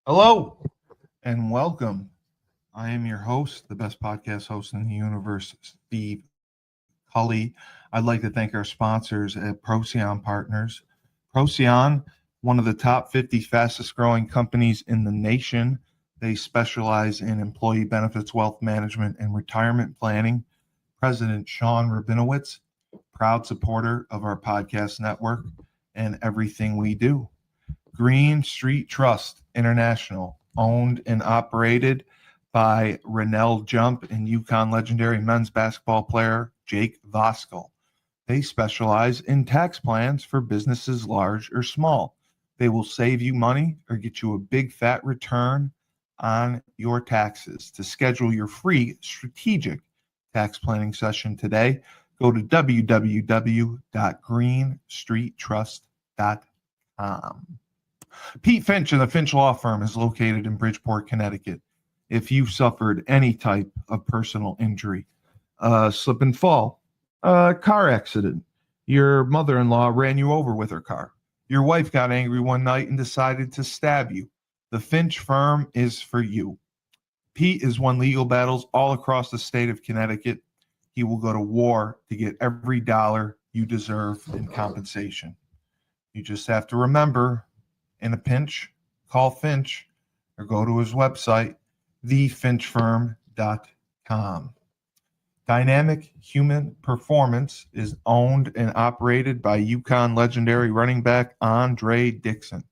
Hello and welcome. I am your host, the best podcast host in the universe, Steve Cully. I'd like to thank our sponsors at Procyon Partners. Procyon, one of the top 50 fastest growing companies in the nation. They specialize in employee benefits, wealth management, and retirement planning. President Sean Rabinowitz, proud supporter of our podcast network and everything we do. Green Street Trust International, owned and operated by Rennell Jump and UConn legendary men's basketball player Jake Voskuhl. They specialize in tax plans for businesses large or small. They will save you money or get you a big fat return on your taxes. To schedule your free strategic tax planning session today, go to www.greenstreettrust.com. Pete Finch and the Finch Law Firm is located in Bridgeport, Connecticut. If you've suffered any type of personal injury, slip and fall, a car accident, your mother-in-law ran you over with her car, your wife got angry one night and decided to stab you, the Finch Firm is for you. Pete has won legal battles all across the state of Connecticut. He will go to war to get every dollar you deserve in compensation. You just have to remember, in a pinch, call Finch or go to his website, thefinchfirm.com. Dynamic Human Performance is owned and operated by UConn legendary running back Andre Dixon.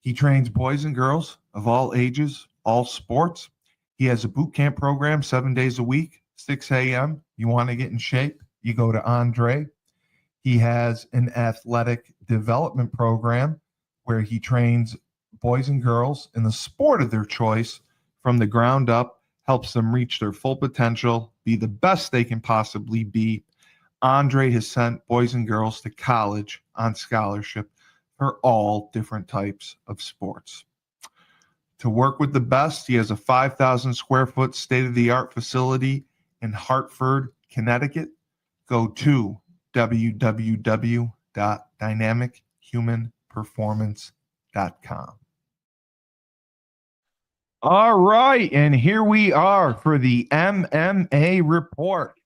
He trains boys and girls of all ages, all sports. He has a boot camp program 7 days a week, 6 a.m. You want to get in shape, you go to Andre. He has an athletic development program where he trains boys and girls in the sport of their choice from the ground up, helps them reach their full potential, be the best they can possibly be. Andre has sent boys and girls to college on scholarship for all different types of sports. To work with the best, he has a 5,000 square foot state-of-the-art facility in Hartford, Connecticut. Go to www.dynamichumanperformance.com. All right, and here we are for the MMA Report.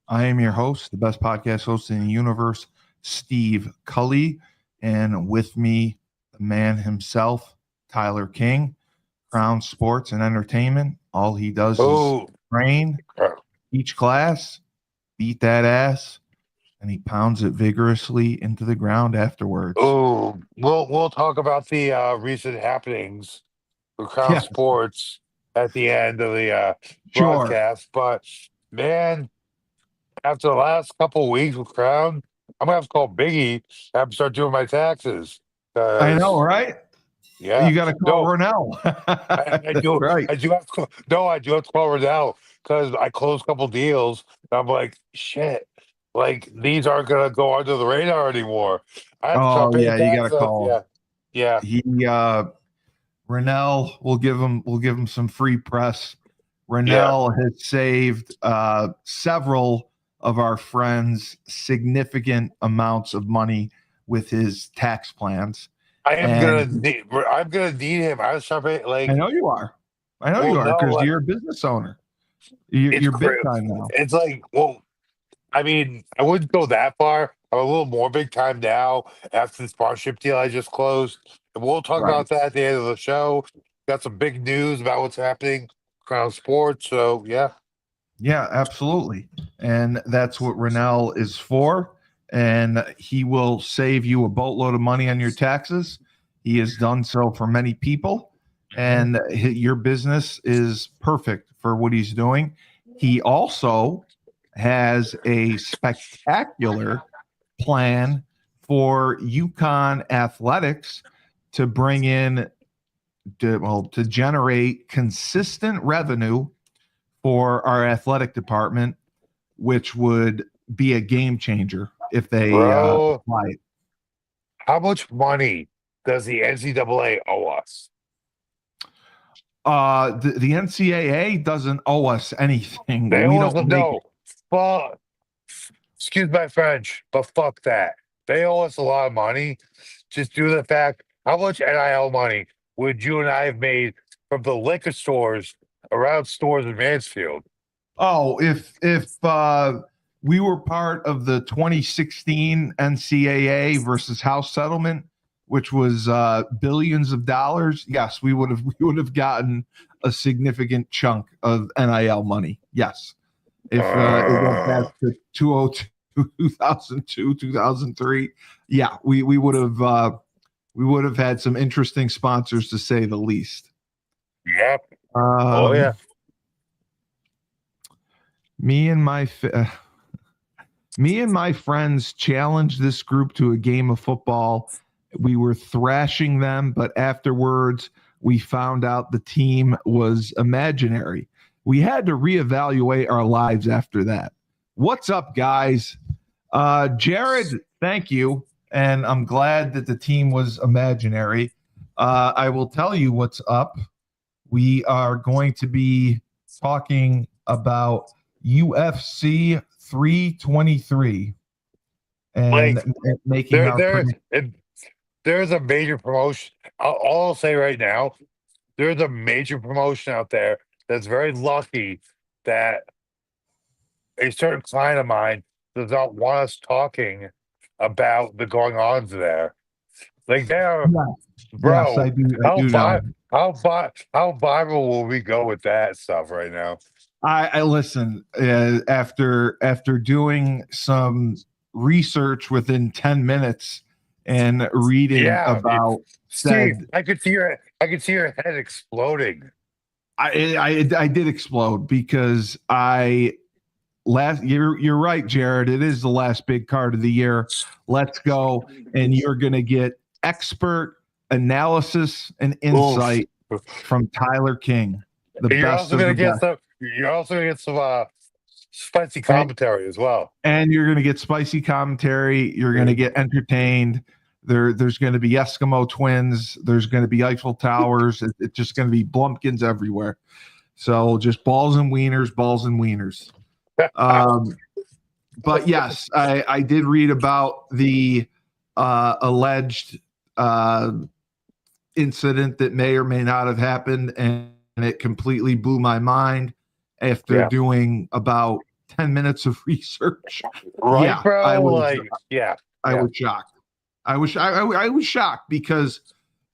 I am your host, the best podcast host in the universe, Steve Cully, and with me, the man himself, Tyler King, Crown Sports and Entertainment. All he does is train, teach class, beat that ass, and he pounds it vigorously into the ground afterwards. Oh, we'll talk about the recent happenings for Crown Yes, Sports at the end of the sure. broadcast. But man, after the last couple weeks with Crown, I'm gonna have to call Biggie and have to start doing my taxes. I know, Because right? yeah, You got to call no, Ronell. I do Right. I do have to call, no, I do have to call her now because I closed a couple deals. And I'm like, shit. Like these aren't gonna go under the radar anymore. I have to start Oh, paying yeah, you got to taxes. call. Yeah, yeah. He Rennell will give him some free press. Yeah, Rennell has saved several of our friends significant amounts of money with his tax plans. And I'm gonna need him. I was trying to I like, know you are. I know well, you are no, because like you're a business owner. You're, it's you're big crazy. time now. It's like, well, I mean, I wouldn't go that far. I'm a little more big time now after the sponsorship deal I just closed, and we'll talk Right. about that at the end of the show. Got some big news about what's happening Crown Sports. So yeah, Yeah, absolutely. And that's what Rennell is for. And he will save you a boatload of money on your taxes. He has done so for many people. And your business is perfect for what he's doing. He also has a spectacular plan for UConn athletics to bring in, to generate consistent revenue for our athletic department, which would be a game changer if they bro, apply it. how much money does the NCAA owe us? The NCAA doesn't owe us anything. They We owe us don't make no. Fuck. Excuse my French, but fuck that. They owe us a lot of money just due to the fact how much NIL money would you and I have made from the liquor stores around stores in Mansfield? Oh, if we were part of the 2016 NCAA versus House settlement, which was billions of dollars, yes, we would have gotten a significant chunk of NIL money. Yes, if it went back to 2002, 2003, yeah, we would have had some interesting sponsors, to say the least. Yep. Oh yeah. Me and my friends challenged this group to a game of football. We were thrashing them, but afterwards we found out the team was imaginary. We had to reevaluate our lives after that. What's up, guys? Jared, thank you. And I'm glad that the team was imaginary. I will tell you what's up. We are going to be talking about UFC 323 and making there's a major promotion. All I'll say right now, there's a major promotion out there that's very lucky that a certain client of mine does not want us talking about the going ons there. Like there, bro. Yes, I do know. How viral will we go with that stuff right now? I listen, after doing some research within 10 minutes and reading about Steve, I could see your head exploding. I did explode because you're right, Jared. It is the last big card of the year. Let's go. And you're going to get expert analysis and insight from Tyler King. You're also going to get some spicy commentary as well. And you're going to get spicy commentary. You're going to get entertained. There's going to be Eskimo twins. There's going to be Eiffel Towers. It's just going to be Blumpkins everywhere. So just balls and wieners. But yes, I did read about the alleged incident that may or may not have happened, and it completely blew my mind after doing about 10 minutes of research. Right, bro? I was shocked. I was shocked because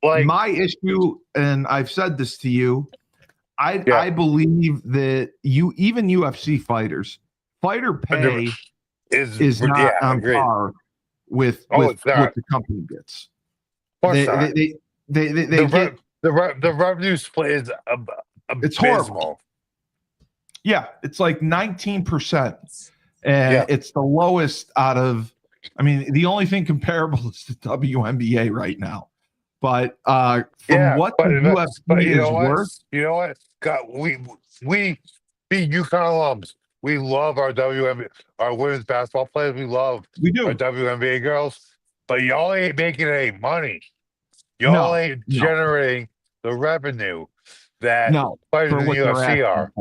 my issue, and I've said this to you, I believe that even UFC fighters, fighter pay is not on par with what the company gets. They get the revenue split is it's horrible. Yeah, it's like 19%, and it's the lowest out of. I mean, the only thing comparable is the WNBA right now. But from what the UFC is worth, you know what? God, we being UConn alums, we love our WNBA, our women's basketball players. We do our WNBA girls, but y'all ain't making any money. Y'all ain't generating the revenue that fighters in the UFC are.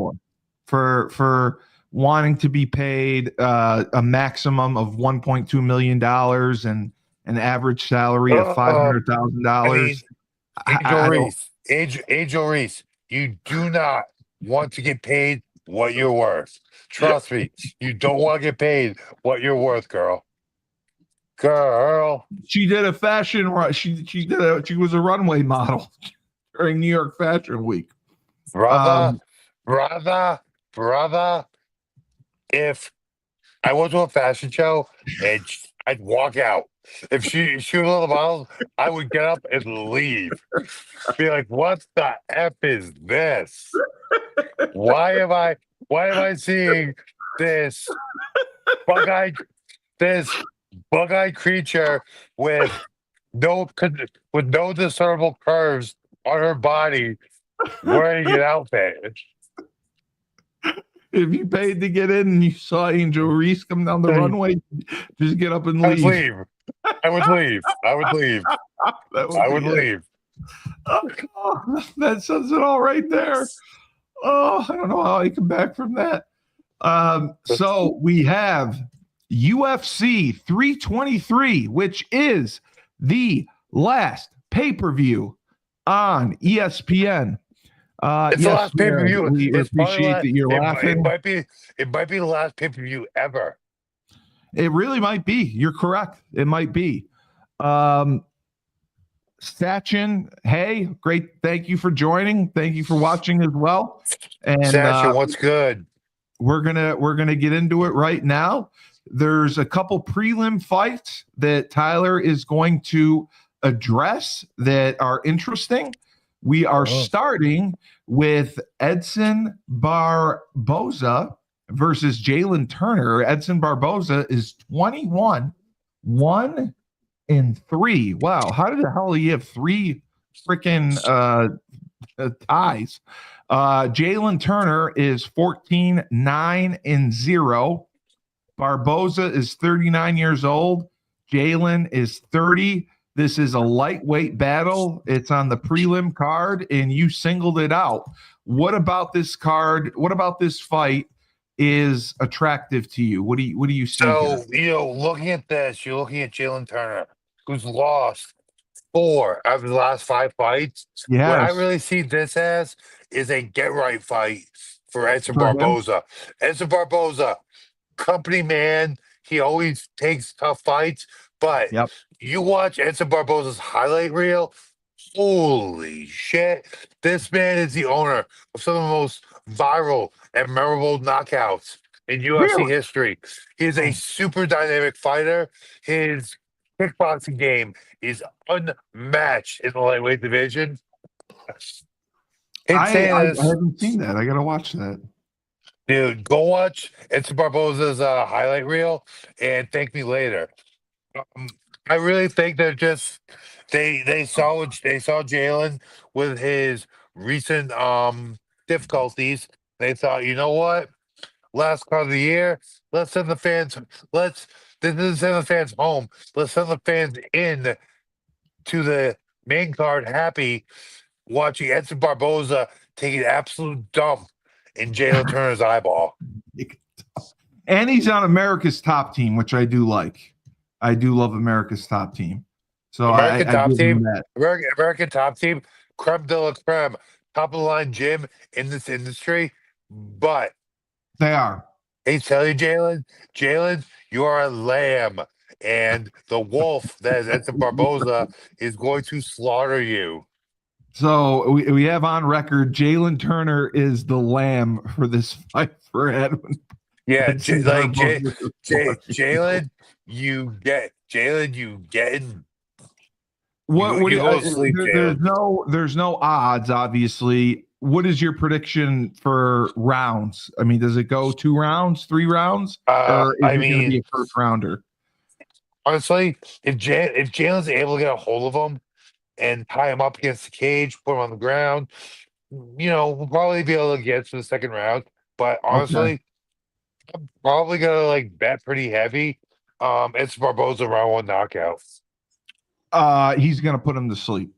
For wanting to be paid a maximum of $1.2 million and an average salary of $500,000. Angel Reese, you do not want to get paid what you're worth. Trust me, you don't want to get paid what you're worth, girl. She did a fashion run. She was a runway model during New York Fashion Week. Brother. If I went to a fashion show and I'd walk out. If she was one of the models, I would get up and leave. Be like, what the F is this? Why am I seeing this bug-eyed creature with no discernible curves on her body wearing an outfit? If you paid to get in and you saw Angel Reese come down the runway, just get up and leave. I would leave. Oh, that says it all right there. Oh, I don't know how I come back from that. So we have UFC 323, which is the last pay-per-view on ESPN. It's the Yes, last pay per view. we It's probably appreciate that you're it laughing. might be the last pay per view ever. It really might be. You're correct. It might be. Sachin, hey, great. Thank you for joining. Thank you for watching as well. And Sasha, what's good? we're gonna get into it right now. There's a couple prelim fights that Tyler is going to address that are interesting. We are starting with Edson Barboza versus Jalen Turner. Edson Barboza is 21, 1-3. Wow, how did the hell he have three freaking ties? Jalen Turner is 14, 9-0. Barboza is 39 years old. Jalen is 30. This is a lightweight battle. It's on the prelim card, and you singled it out. What about this card? What about this fight is attractive to you? What do you see So, here? looking at this, you're looking at Jalen Turner, who's lost 4 out of the last 5 fights. What I Yes, really see this as is a get right fight for Edson for him. Barboza. Edson Barboza, company man. He always takes tough fights, but Yep. you watch Edson Barboza's highlight reel. Holy shit. This man is the owner of some of the most viral and memorable knockouts in UFC Really? history. He is a super dynamic fighter. His kickboxing game is unmatched in the lightweight division. I Tennis, haven't seen that. I gotta watch that. dude, go watch Edson Barboza's highlight reel and thank me later. I really think they're just they saw Jalen with his recent difficulties. They thought, you know what? Last card of the year, let's send the fans. Let's this is send the fans home. Let's send the fans in to the main card happy watching Edson Barboza take an absolute dump in Jalen Turner's eyeball. And he's on America's Top Team, which I do like. I do love America's Top Team. So American I Top give him Team, that. American Top Team, creme de la creme, top of the line gym in this industry. But They are. hey, tell you, Jalen, you are a lamb, and the wolf that is Edson Barboza is going to slaughter you. So we have on record Jalen Turner is the lamb for this fight for Edwin. Yeah, Barboza. Jalen, you getting What do you you, go to sleep, Jalen. there's no odds, obviously. What is your prediction for rounds? I mean, does it go 2 rounds, 3 rounds, or is I it going to be a mean, first rounder? honestly, if Jalen's able to get a hold of him and tie him up against the cage, put him on the ground, we'll probably be able to get to the second round. But Okay. honestly, I'm probably gonna bet pretty heavy. It's Barboza round 1 knockout. He's going to put him to sleep.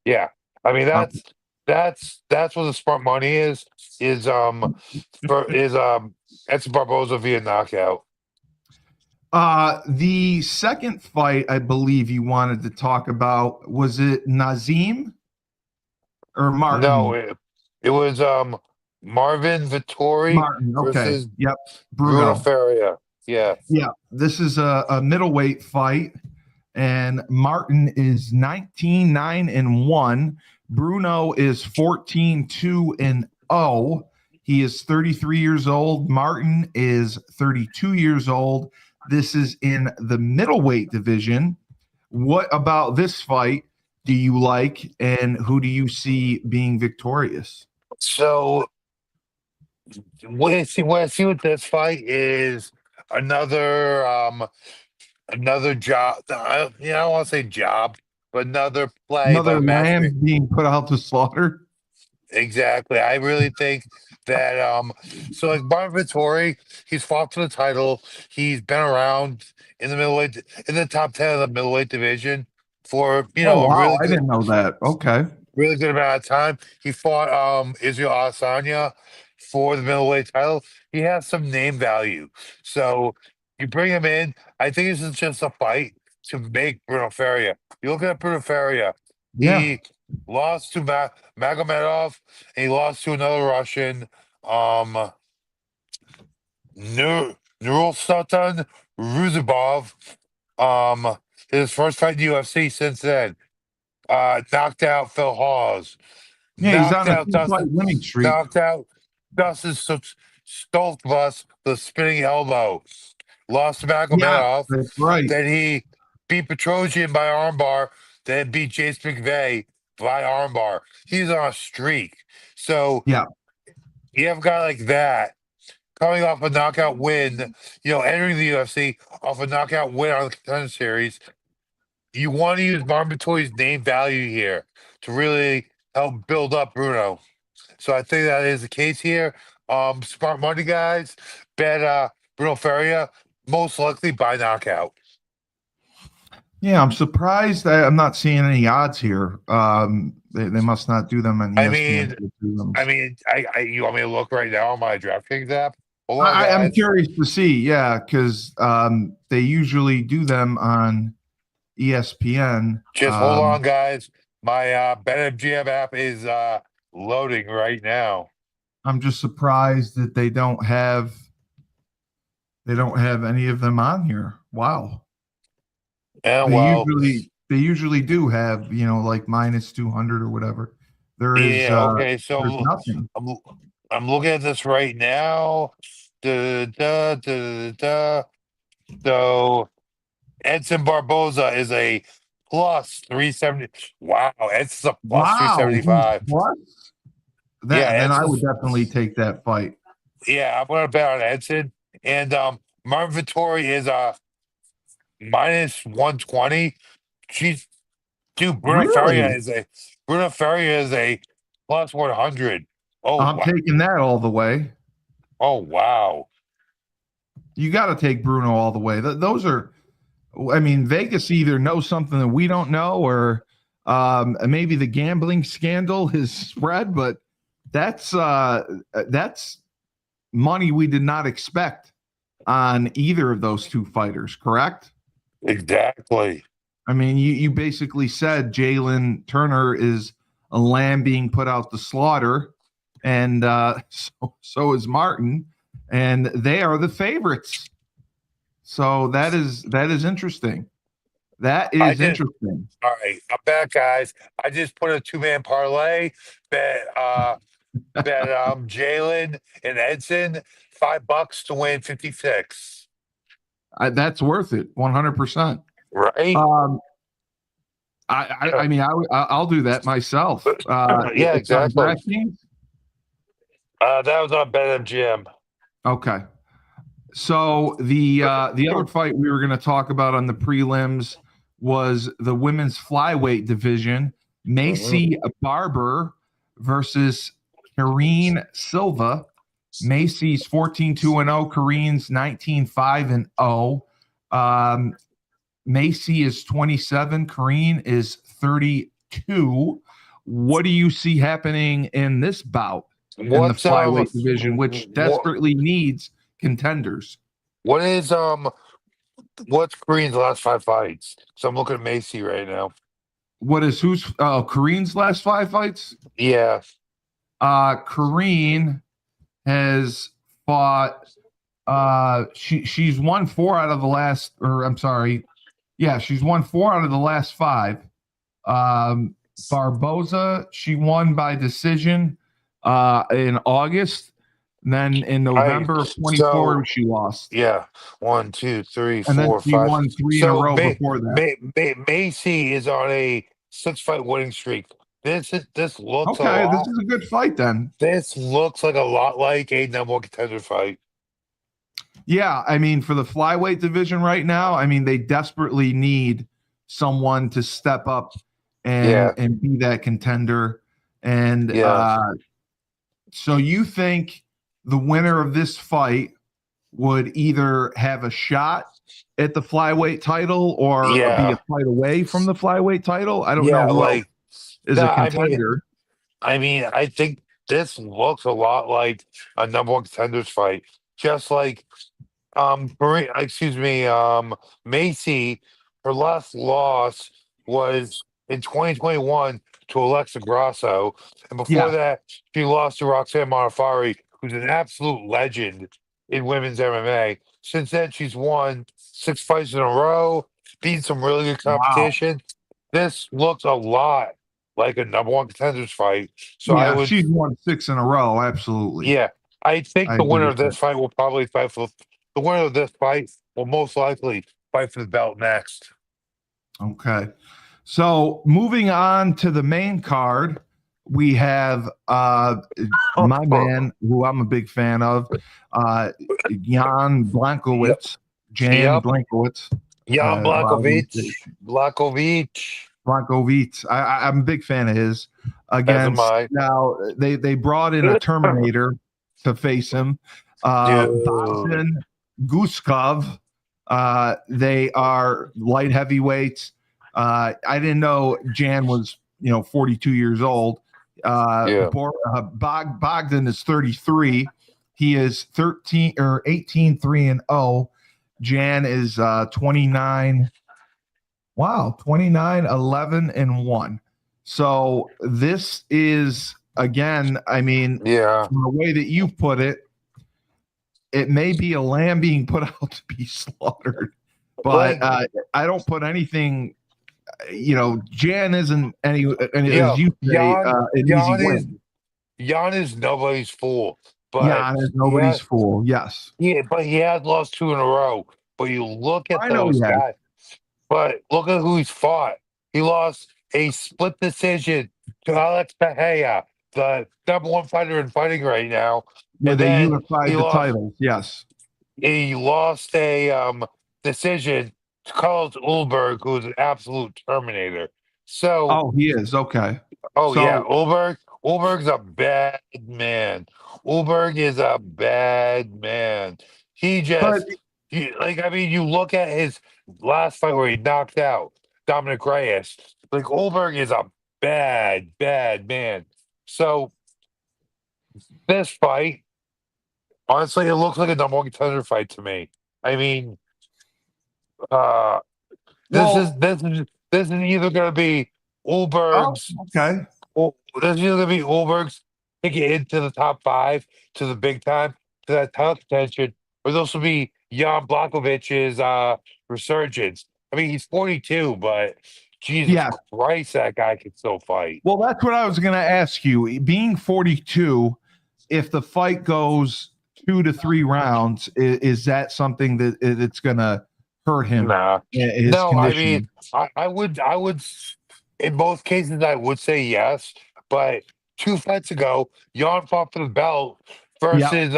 Yeah, I mean Uh, that's what the smart money is it's Barboza via knockout. the second fight I believe you wanted to talk about, was it Nazim or No, Martin? it was Marvin Vittori Martin. Okay. versus Yep. Bruno Bruno. Feria. Yeah. Yeah. This is a middleweight fight, and Martin is 19, 9-1. Bruno is 14, 2-0. He is 33 years old. Martin is 32 years old. This is in the middleweight division. What about this fight do you like, and who do you see being victorious? So what I see with this fight is another job. I don't want to say job, but another play by Another matchmaker. lamb being put out to slaughter? Exactly. I really think that so like Marvin Vittori, he's fought for the title. He's been around in the middleweight in the top 10 of the middleweight division for Oh, a wow. I didn't know that. Okay. really good amount of time. He fought Israel Adesanya for the middleweight title. He has some name value. So you bring him in. I think this is just a fight to make Bruno Feria. You look at Bruno Feria. Yeah. lost to Magomedov, and he lost to another Russian, um, Nursultan Ruzabov. Um, his first fight in the UFC since then. Knocked out Phil Hawes. Yeah, he's on Knocked a out two-fight Dustin. winning streak. Knocked out Dustin Stoltzfus, the spinning elbow. Lost to Yeah, Magomedov. that's right. Then he beat Petrosian by armbar. Then beat Jace McVeigh by armbar. He's on a streak. So Yeah. you have a guy like that coming off a knockout win, entering the UFC off a knockout win on the Contender Series. You want to use Marvin Vettori's name value here to really help build up Bruno. So I think that is the case here. Smart money guys bet Bruno Ferreira most likely by knockout. Yeah, I'm surprised I'm not seeing any odds here. They must not do them on ESPN. You want me to look right now on my DraftKings app? Hold on, I'm guys. curious to see, yeah, because they usually do them on ESPN. Just hold on, guys. My BetMGM app is loading right now. I'm just surprised that they don't have any of them on here. Wow. And They usually do have, like minus 200 or whatever. There is okay. there's So nothing. I'm looking at this right now. Da, da, da, da, da. So Edson Barboza is a plus 370. Wow, Edson's a plus Wow. 375. What? Yeah, Then I would Edson's. definitely take that fight. Yeah, I'm gonna bet on Edson. And Marvin Vittori is a minus 120. She's dude, Really? Bruno Ferreira is a plus 100. Oh I'm wow. taking that all the way. Oh wow. You got to take Bruno all the way. Those are, I mean, Vegas either knows something that we don't know, or maybe the gambling scandal has spread. But that's money we did not expect on either of those two fighters. Correct? Exactly. I mean, you basically said Jalen Turner is a lamb being put out to slaughter, and so is Martin, and they are the favorites. So that is interesting. That is interesting. All right, I'm back, guys. I just put a 2-man parlay. Bet Jalen and Edson $5 to win 56. That's worth it, 100%. Right? I mean, I'll do that myself. Yeah, It's on exactly. DraftKings? That was on BetMGM. Okay. So the other fight we were going to talk about on the prelims was the women's flyweight division. Macy Barber versus Karine Silva. Macy's 14-2-0, Karine's 19-5-0. Macy is 27, Karine is 32. What do you see happening in this bout in the flyweight division, which desperately needs contenders? What's Green's last 5 fights? So I'm looking at Macy right now. What is Karine's last 5 fights? Yeah. Karine has fought she's won 4 out of the last, or I'm sorry. Yeah, she's won 4 out of the last 5. Barboza, she won by decision in August. And then in November of 24, she lost. Yeah. 1, 2, 3, and 4, 5. She won 3 in a row before that. Macy is on a 6-fight winning streak. This looks okay. This is a good fight then. This looks like a lot like a number 1 contender fight. Yeah, I mean, for the flyweight division right now, I mean, they desperately need someone to step up and be that contender. And so you think the winner of this fight would either have a shot at the flyweight title or be a fight away from the flyweight title? I don't know who else is a contender. I think this looks a lot like a number 1 contenders fight. Just like Macy, her last loss was in 2021 to Alexa Grasso, and before Yeah. that, she lost to Roxanne Modafferi, who's an absolute legend in women's MMA. Since then, she's won 6 fights in a row, beat some really good Wow. competition. This looks a lot like a number one contenders fight. So I Yeah, would, she's won 6 in a row. Absolutely. yeah, I think I the agree winner with of that. this fight will probably fight for the winner of this fight will most likely fight for the belt next. Okay. So moving on to the main card, we have my man, who I'm a big fan of, Jan Yep. Blankowitz, Jan Yep. Blankowitz. Jan However you Blakovic. say it. Blakovic. Blankowitz. I'm a big fan of his. As am Against I. now, they brought in a Terminator to face him. Dude. Bogdan Guskov. They are light heavyweights. I didn't know Jan was 42 years old. Yeah. Bogdan is 33. He is 13 or 18 3-0. Jan is 29. Wow, 29 11-1. So this is, again, I mean, Yeah. from the way that you put it, it may be a lamb being put out to be slaughtered, but Like, I don't put anything. Jan isn't as yo, you say, an easy win. Jan is nobody's fool. But Jan is yeah, nobody's fool. Yes, but he has lost 2 in a row. But you look at I know he those has. guys. But look at who he's fought. He lost a split decision to Alex Pereira, the number one fighter in fighting right now. Where And they then unified the titles. Yes. he lost a decision to Carlos Ulberg, who's an absolute terminator. So, Oh, he is. Okay. oh yeah, So, Ulberg's a bad man. Ulberg is a bad man. He but just I mean, you look at his last fight where he knocked out Dominic Reyes. Like Ulberg is a bad man. So this fight, honestly, it looks like a number one contender fight to me. I mean, uh this is well, this is this is either gonna be oh, Ulberg's okay. this is either gonna be Ulberg's ticket into the top five to the big time to that title contention, or this will be Jan Blachowicz' resurgence. I mean, he's 42, but Jesus Yeah. Christ, that guy can still fight. Well, that's what I was going to ask you. Being 42, if the fight goes 2 to 3 rounds, is that something that it's going to hurt him, Nah, his no, I mean, conditioning? in both cases, I would say yes, but 2 fights ago, Jan fought for the belt Yep. versus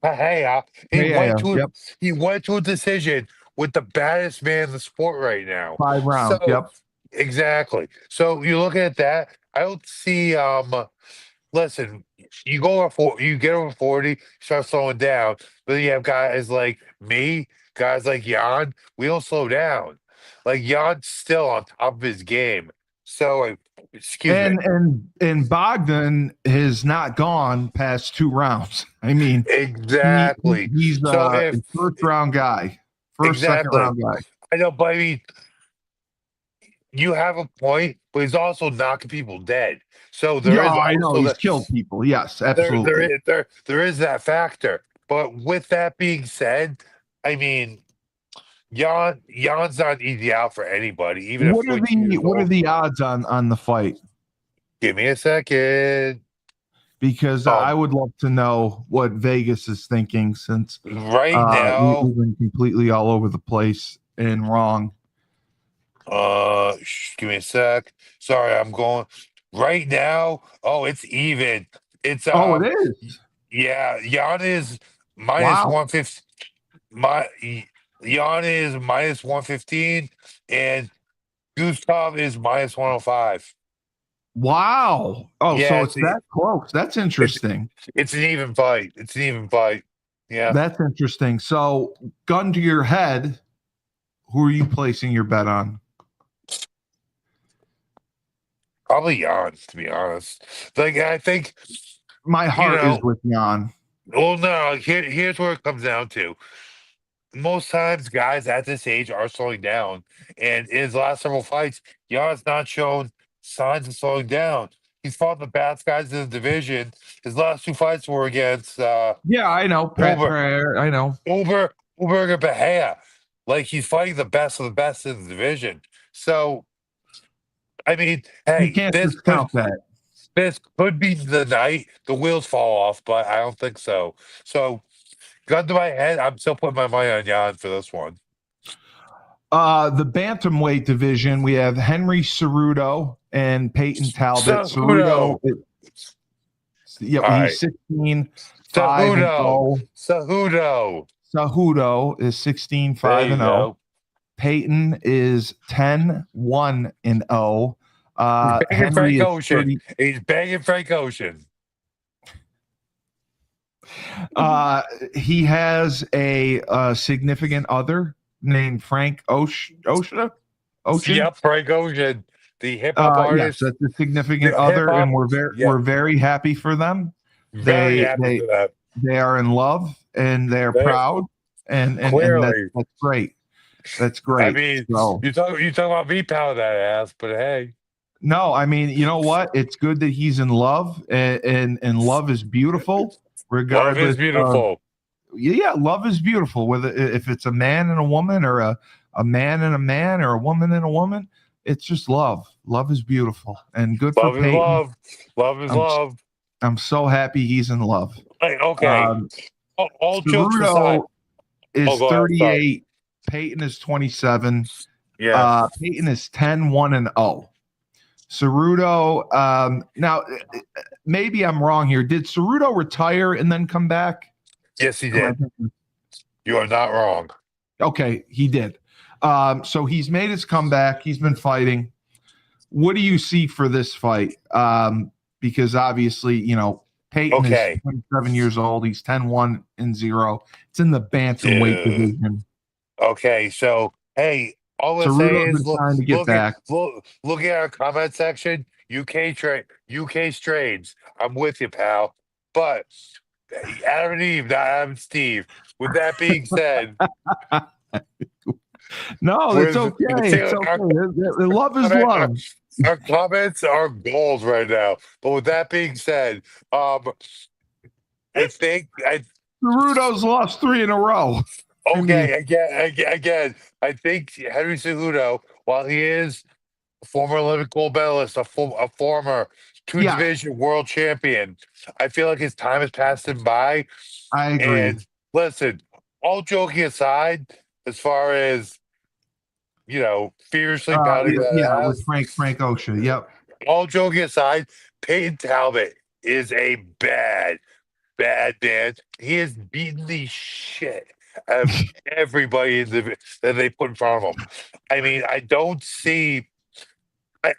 Pahea. Yeah. Yep. He went to a decision with the baddest man in the sport right now. 5 rounds. So Yep. exactly. So you look at that, I don't see listen, you get over 40, start slowing down. But then you have guys like me, guys like Jan, we don't slow down. Like Jan's still on top of his game. So excuse me. And Bogdan has not gone past 2 rounds. I mean, Exactly. he's So a if first round guy, first second exactly, round guy. I know, but I mean, you have a point, but he's also knocking people dead. So there Yeah, is I know also he's the killed people. Yes, absolutely. there is that factor. But with that being said, I mean, Jan's not ideal for anybody, even at 42 years What are old. the odds on the fight? Give me a second. Because I would love to know what Vegas is thinking, since Right we've now, been completely all over the place and wrong. give me a sec. Sorry, I'm going right now. Oh, it's even. It's Oh, it is. yeah, Jan is minus Wow. 150. My Jan is minus 115, and Gustav is minus 105. Wow. Oh, Yeah, so it's that close. That's it's interesting. it's an even fight. It's an even fight. Yeah, That's interesting. So, gun to your head, who are you placing your bet on? probably Jan, to be honest. Like I think My you heart is know. with Jan. Well, no. Here's where it comes down to. Most times, guys at this age are slowing down, and in his last several fights, Jan's not shown signs of slowing down. He's fought the best guys in the division. His last two fights were against Yeah, I know. Uber, I know. Uber and Bahia. Like he's fighting the best of the best in the division. So I mean, You hey, can't discount that. this could be the night the wheels fall off, but I don't think so. So gun to my head, I'm still putting my money on Jan for this one. The bantamweight division, we have Henry Cerudo and Peyton Talbot. Cejudo. Yeah, All he's right. 16, 5 and Cejudo. 0. Cejudo. Cejudo is 16, 5 There and you 0. go. Peyton is 10, 1 and 0. He's banging Henry Frank is Ocean. 30. He's banging Frank Ocean. He has a significant other named Frank Ocean. Yep, Frank Ocean, the hip hop Yes, artist, that's a significant the hip other, and hop. we're Yep, very happy for them. very They happy they for that. they are in love and they're They, proud, and clearly, that's great. That's I great. mean, So you talk about me pounding that ass, but hey, no, I mean, you know what? It's good that he's in love, and love is beautiful, love is regardless of beautiful. yeah, love is beautiful. Whether if it's a man and a woman, or a man and a man, or a woman and a woman, it's just love. Love is beautiful, and good for Love is Peyton. love. Love is I'm love. I'm so happy he's in love. Like, okay, Um, all jokes aside. Cerudo Oh, is go ahead. Sorry. 38. Peyton is 27. Yeah. Peyton is 10, 1 and 0. Cerudo, now maybe I'm wrong here. Did Cerudo retire and then come back? Yes, he did. You are not wrong. Okay, he did. So he's made his comeback. He's been fighting. What do you see for this fight? Because obviously, Peyton is Okay. 27 years old. He's 10, 1 and 0. It's in the bantamweight division. Okay, so hey, all we're saying Cerudo's is been trying to get back. look at our comment section. UK trades. I'm with you, pal. But Adam and Eve, not Adam and Steve. With that being said, No, it's with okay. It's okay. Love is love. our comments are gold right now. But with that being said, I think Cerudo's lost 3 in a row. okay, again, I think Henry Cejudo, while he is a former Olympic gold medalist, a former two-division world champion, I feel like his time has passed him by. I agree. And listen, all joking aside, as far as fiercely pounding that With ass, Frank Ocean. Yep. all joking aside, Peyton Talbot is a bad man. He has beaten the shit out of everybody that they put in front of him. I mean, I don't see.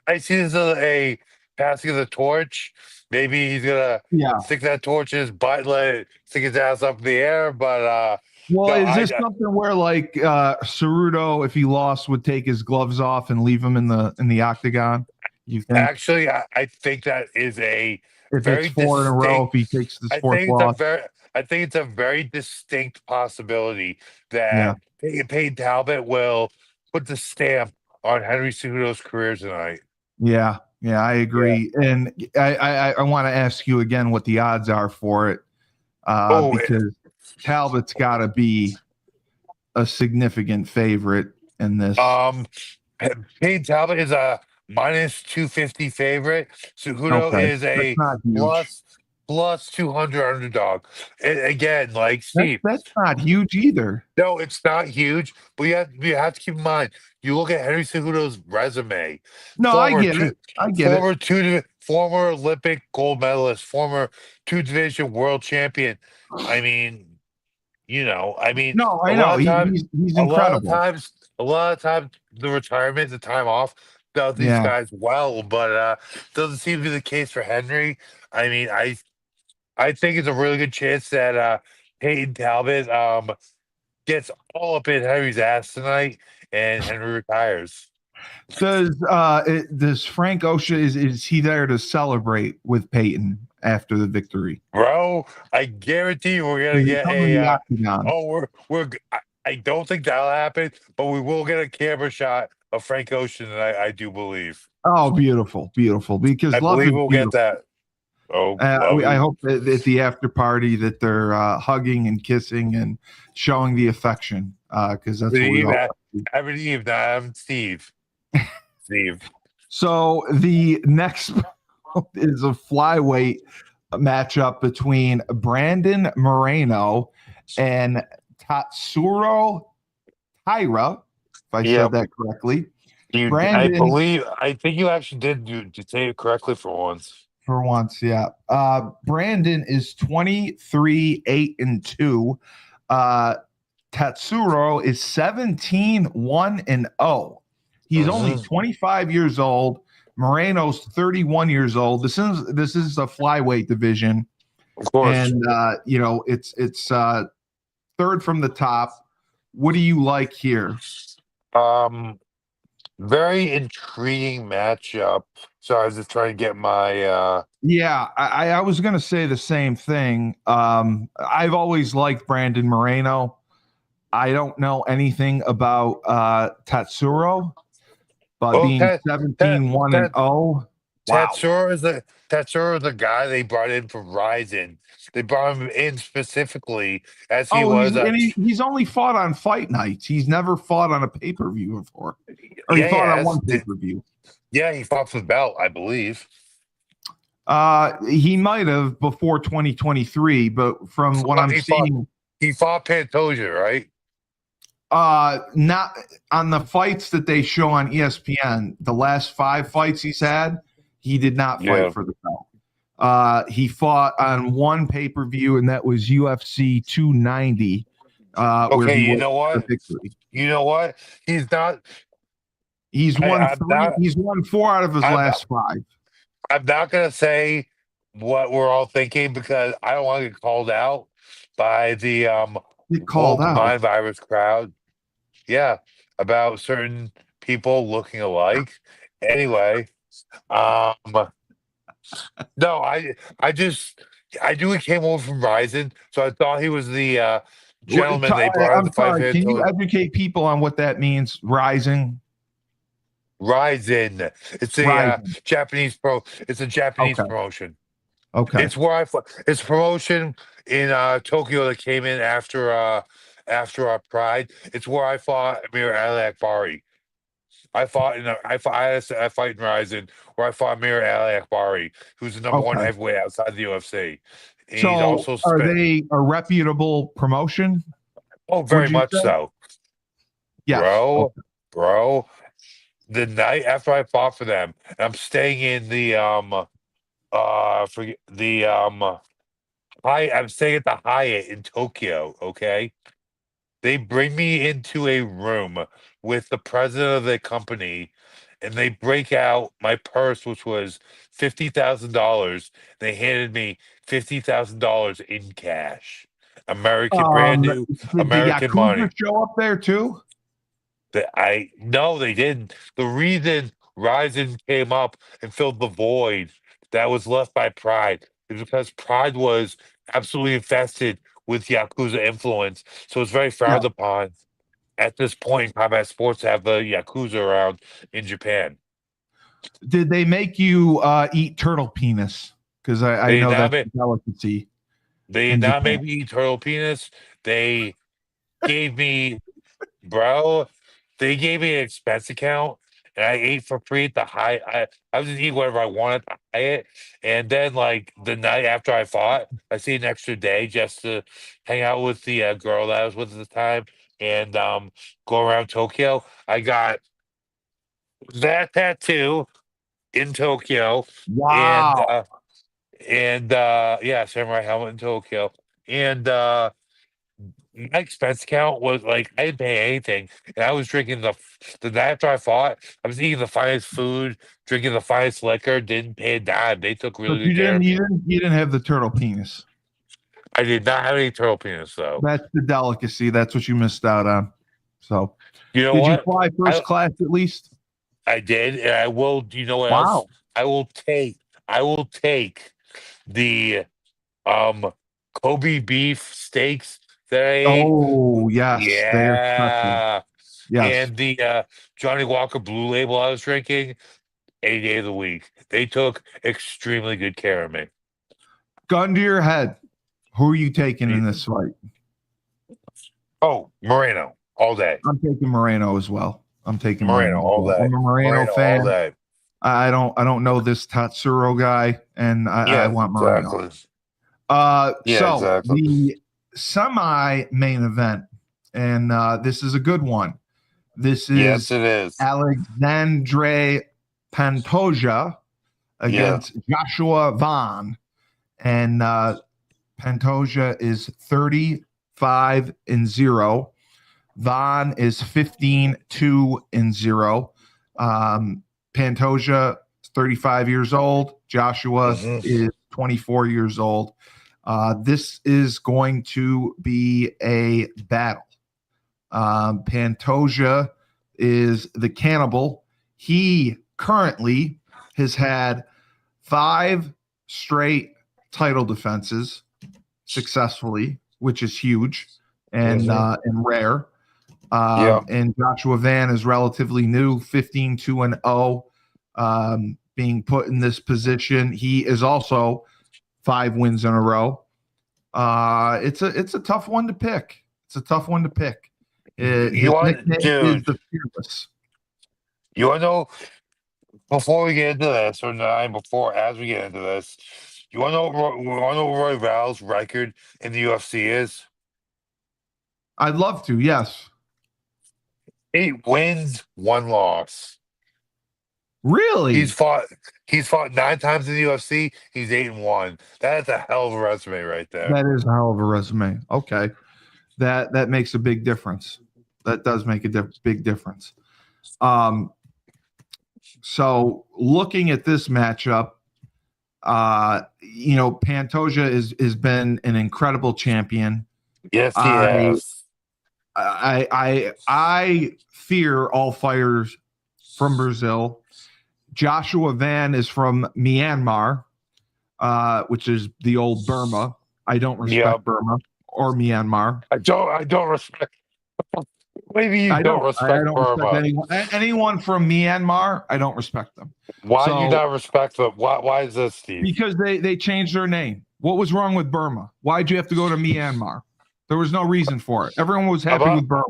I see this as a passing of the torch. Maybe he's gonna stick that torch in his butt, let it stick his ass up in the air. But well, no, is this something where like Cerudo, if he lost, would take his gloves off and leave him in the octagon? You think? Actually, I think that is a if very it's 4 in a row, if he takes this fourth loss. I think it's a very distinct possibility that Peyton Talbot will put the stamp on Henry Cejudo's career tonight. Yeah, I agree. Yeah. And I want to ask you again what the odds are for it, because Talbot's got to be a significant favorite in this. Peyton Talbot is a minus 250 favorite. Cejudo is a plus 200 underdog. And again, like Steve, that's not huge either. No, it's not huge, but you have to keep in mind. You look at Henry Cejudo's resume. No, I get it. Former Olympic gold medalist, former two-division world champion. I mean, no, I know he's incredible. A lot of times, the retirement, the time off, does these guys well, but doesn't seem to be the case for Henry. I mean, I think it's a really good chance that Peyton Talbot gets all up in Henry's ass tonight, and Henry retires. Does Frank Ocean is he there to celebrate with Peyton after the victory? Bro, I guarantee you we're gonna get a. I don't think that'll happen, but we will get a camera shot of Frank Ocean tonight. I do believe. Oh, beautiful, beautiful. Because I love believe is we'll get beautiful. that. Oh, love I is. hope that at the after party that they're hugging and kissing and showing the affection, because that's what we Eve, all. Evan Eve, no, I'm Steve. Steve. So the next is a flyweight matchup between Brandon Moreno and Tatsuro Taira, if I said Yep. that correctly. I Brandon, believe, I think you actually did you say it correctly for once. for once, yeah. Brandon is 23, 8 and 2. Uh, Tatsuro is 17, 1 and 0. He's only Hmm. 25 years old. Moreno's 31 years old. This is a flyweight division, Of course. and it's third from the top. What do you like here? Um, Very intriguing matchup. So I was just trying to get my Yeah, I was going to say the same thing. I've always liked Brandon Moreno. I don't know anything about Tatsuro, but well being Ted Ted 17, 1 and Ted 0, wow. Tatsura is the guy they brought in from Ryzen. They brought him in specifically as he Oh, was he's only fought on fight nights. He's never fought on a pay-per-view before. Or he yeah, fought on yes. one pay-per-view. Yeah, he fought for the belt, I believe. He might have before 2023, but from what I'm He fought seeing, he fought Pantoja, right? not on the fights that they show on ESPN, the last 5 fights he's had, he did not fight Yeah. for the belt. He fought on one pay-per-view, and that was UFC 290, where Okay, he you won know the what? victory. You know what? He's not He's I, won I'm three. not He's won 4 out of his I'm last 5. I'm not gonna say what we're all thinking because I don't want to get called out by the Get called woke out. mind virus crowd. Yeah, about certain people looking alike. Anyway, um, no, I knew he came over from Ryzen, so I thought he was the gentleman they brought in I'm to fight sorry. Can you Fanto. educate people on what that means? Rising, Ryzen. It's a rising. Japanese pro. It's a Japanese Okay. promotion. Okay. It's where it's a promotion in Tokyo that came in after our Pride. It's where I fought Amir Ali Akbari. I fight in Ryzen where I fought Amir Ali Akbari, who's the number one Okay. heavyweight outside the UFC. He's So, also are spent they a reputable promotion? very Would you much say? so, Yes. bro, Okay. bro. The night after I fought for them, and I'm staying in the forget the I'm staying at the Hyatt in Tokyo. Okay, they bring me into a room with the president of the company, and they break out my purse, which was $50,000. They handed me $50,000 in cash, American, brand Um, new did the American Yakuza money. show up there too? That I no, they didn't. The reason Ryzen came up and filled the void that was left by Pride is because Pride was absolutely infested with Yakuza influence. So it's very Yeah. frowned upon at this point in combat sports to have the Yakuza around in Japan. Did they make you eat turtle penis? Because I They did know not that's make a delicacy they did in not Japan. make me eat turtle penis. They gave me bro, they gave me an expense account and I ate for free at the Hyatt. I was just eating whatever I wanted at the Hyatt. And then, like, the night after I fought, I stayed an extra day just to hang out with the girl that I was with at the time and go around Tokyo. I got that tattoo in Tokyo and Wow. yeah, samurai helmet in Tokyo. And my expense account was like I didn't pay anything, and I was drinking the night after I fought. I was eating the finest food, drinking the finest liquor. Didn't pay a dime. They took But really you good care didn't. of You me. didn't. You didn't have the turtle penis. I did not have any turtle penis though. That's the delicacy. That's what you missed out on. So, You know did you what? fly first I class at least? I did, and I will. Do you know what else? Wow. I will take. I will take the um Kobe beef steaks that I ate. Oh, yes, they are special. Yeah, Yes. and the Johnny Walker Blue Label I was drinking. 8 days a week. They took extremely good care of me. Gun to your head. Who are you taking in this fight? Oh, Moreno all day. I'm taking Moreno as well. I'm taking Moreno Moreno as all well. day. I'm a Moreno Moreno all fan. day. I don't know this Tatsuro guy, and I Yeah, want Moreno. exactly. Yeah, So exactly. the semi-main event, and this is a good one. This Yes, is it is. Alexandre Pantoja Yeah. against Joshua Vaughn, and Pantoja is 35-0. Vaughn is 15-2-0. Pantoja is 35 years old. Joshua Mhm. is 24 years old. This is going to be a battle. Pantoja is the cannibal. He currently has had 5 straight title defenses successfully, which is huge and rare. Yeah. And Joshua Van is relatively new, 15-2-0, being put in this position. He is also 5 wins in a row. It's a tough one to pick. It's a tough one to pick. You His want, nickname is dude, the Fearless. you want to know before we get into this, or not before as we get into this, you want to know what Roy Val's record in the UFC is? I'd love to, yes. 8 wins, 1 loss. Really? He's fought 9 times in the UFC. He's 8-1. That's a hell of a resume right there. That is a hell of a resume. Okay. That makes a big difference. That does make a big difference. So looking at this matchup, Pantoja has been an incredible champion. Yes, he I has. I fear all fighters from Brazil. Joshua Van is from Myanmar, which is the old Burma. I don't respect Burma or Myanmar. I don't respect. Maybe you I don't don't. I respect don't respect Burma. anyone from Myanmar. I don't respect them. Why do you So not respect them? Why is this, Steve? because they changed their name. What was wrong with Burma? Why'd you have to go to Myanmar? There was no reason for it. Everyone was happy with Burma.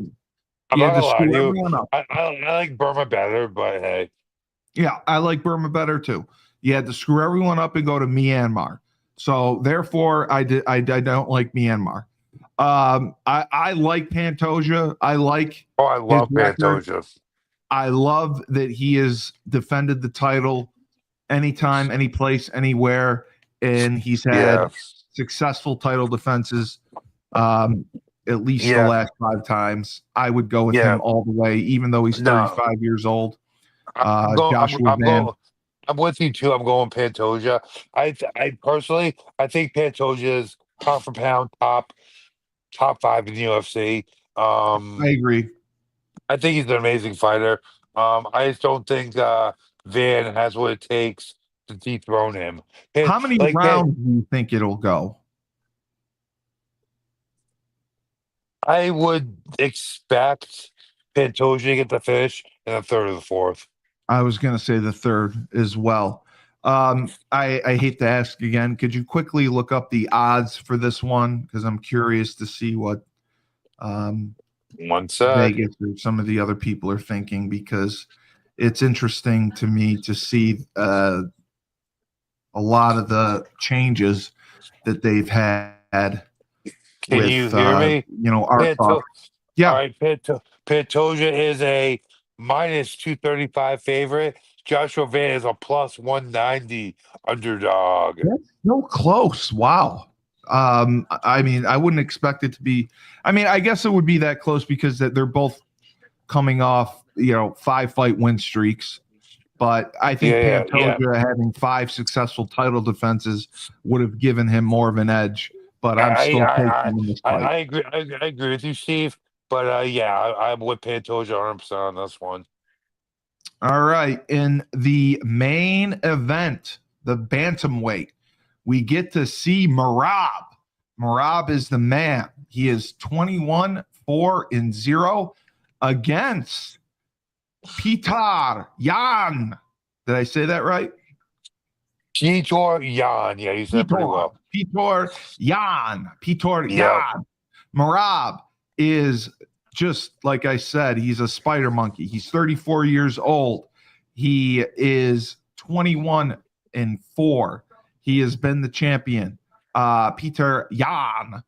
I'm You not had to gonna lie to screw you. everyone up. I like Burma better, but hey. Yeah, I like Burma better too. You had to screw everyone up and go to Myanmar. So therefore, I don't like Myanmar. I like Pantoja. I like I his love record. Pantoja. I love that he has defended the title anytime, any place, anywhere, and he's had successful title defenses at least the last 5 times. I would go with him all the way, even though he's 35 years old. Joshua Van. I'm with you too. I'm going Pantoja. I personally, I think Pantoja is pound for pound top 5 in the UFC. I agree. I think he's an amazing fighter. I just don't think Van has what it takes to dethrone him. How many rounds do you think it'll go? I would expect Pantoja to get the finish in the 3rd or the 4th. I was going to say the 3rd as well. I hate to ask again. Could you quickly look up the odds for this one? Because I'm curious to see what Vegas or some of the other people are thinking, because it's interesting to me to see a lot of the changes that they've had. Can you hear me? Our thoughts. Yeah. All right, Pantoja is a -235 favorite. Joshua Van is a +190 underdog. That's so close. Wow. I mean, I wouldn't expect it to be. I mean, I guess it would be that close because they're both coming off, 5-fight win streaks. But I think Pantoja having 5 successful title defenses would have given him more of an edge. But I'm still taking him in this fight. I agree. I agree with you, Steve. But I'm with Pantoja 100% on this one. All right. In the main event, the bantamweight, we get to see Merab. Merab is the man. He is 21-4-0 against Peter Yan, Did I say that right? Peter Yan. Yeah, you said pretty well. Peter Yan. Yep. Marab is just like I said, he's a spider monkey. He's 34 years old. He is 21-4. He has been the champion. Peter Yan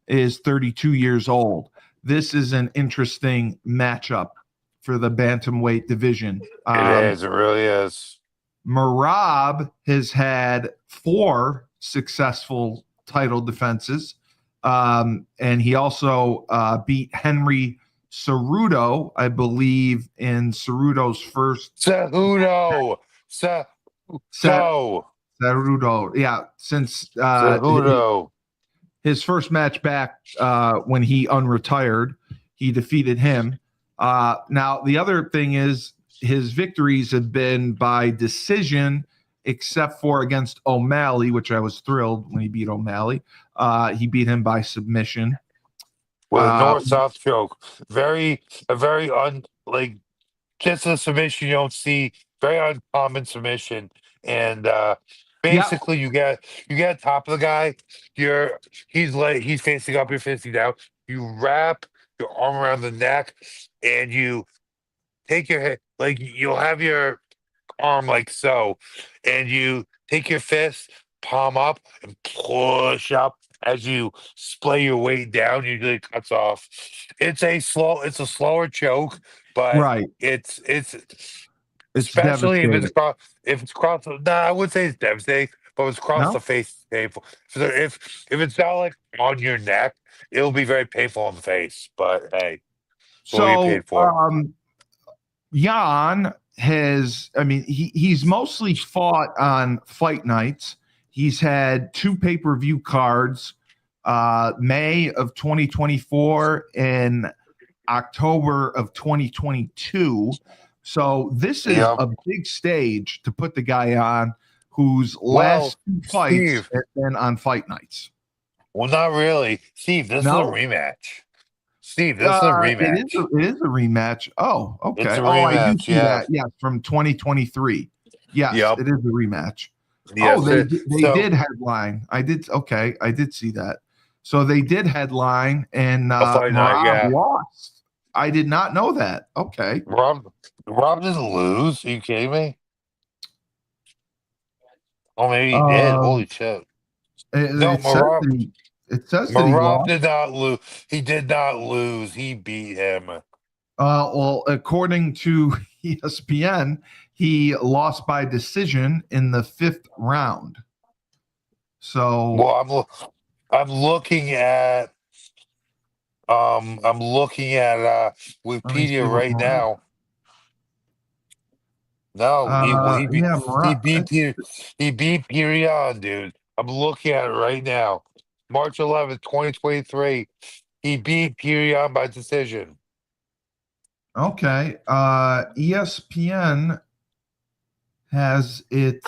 is 32 years old. This is an interesting matchup for the bantamweight division. It is. It really is. Marab has had 4 successful title defenses. And he also beat Henry Cerudo, I believe, in Cerudo's first. Cerudo. Cerudo. Yeah, since Cerudo. his first match back when he unretired, he defeated him. Now, the other thing is his victories have been by decision, except for against O'Malley, which I was thrilled when he beat O'Malley. He beat him by submission. With a north-south choke. Just a submission you don't see. Very uncommon submission. And basically you get top of the guy. He's facing up, you're facing down. You wrap your arm around the neck and you take your head, you'll have your arm like so, and you take your fist, palm up, and push up as you splay your weight down. Usually it cuts off. It's a slower choke, but right. It's especially if it's across. Nah, I would say it's devastating, but if it's across the face, it's painful. So if it's not like on your neck, it'll be very painful on the face. But hey, what are you paid for? Jan he's mostly fought on fight nights. He's had 2 pay-per-view cards, May of 2024 and October of 2022. So this is a big stage to put the guy on, whose last 2 fights have been on fight nights. Well, not really. Steve, this is a rematch. Steve, this is a rematch. It is a rematch. Oh, okay. It's a rematch, I do see that. Yes, from 2023. Yes, it is a rematch. Yes, they did headline. I did see that. So they did headline, and Marab lost. I did not know that. Okay. Rob didn't lose. Are you kidding me? Oh, maybe he did. Holy shit. It says that Marab did not lose. He did not lose. He beat him. Well, according to ESPN, he lost by decision in the 5th round. So, well, I'm looking at Wikipedia right now. No, he beat Pirion, dude. I'm looking at it right now. March 11th, 2023. He beat Pirion by decision. Okay. ESPN has it.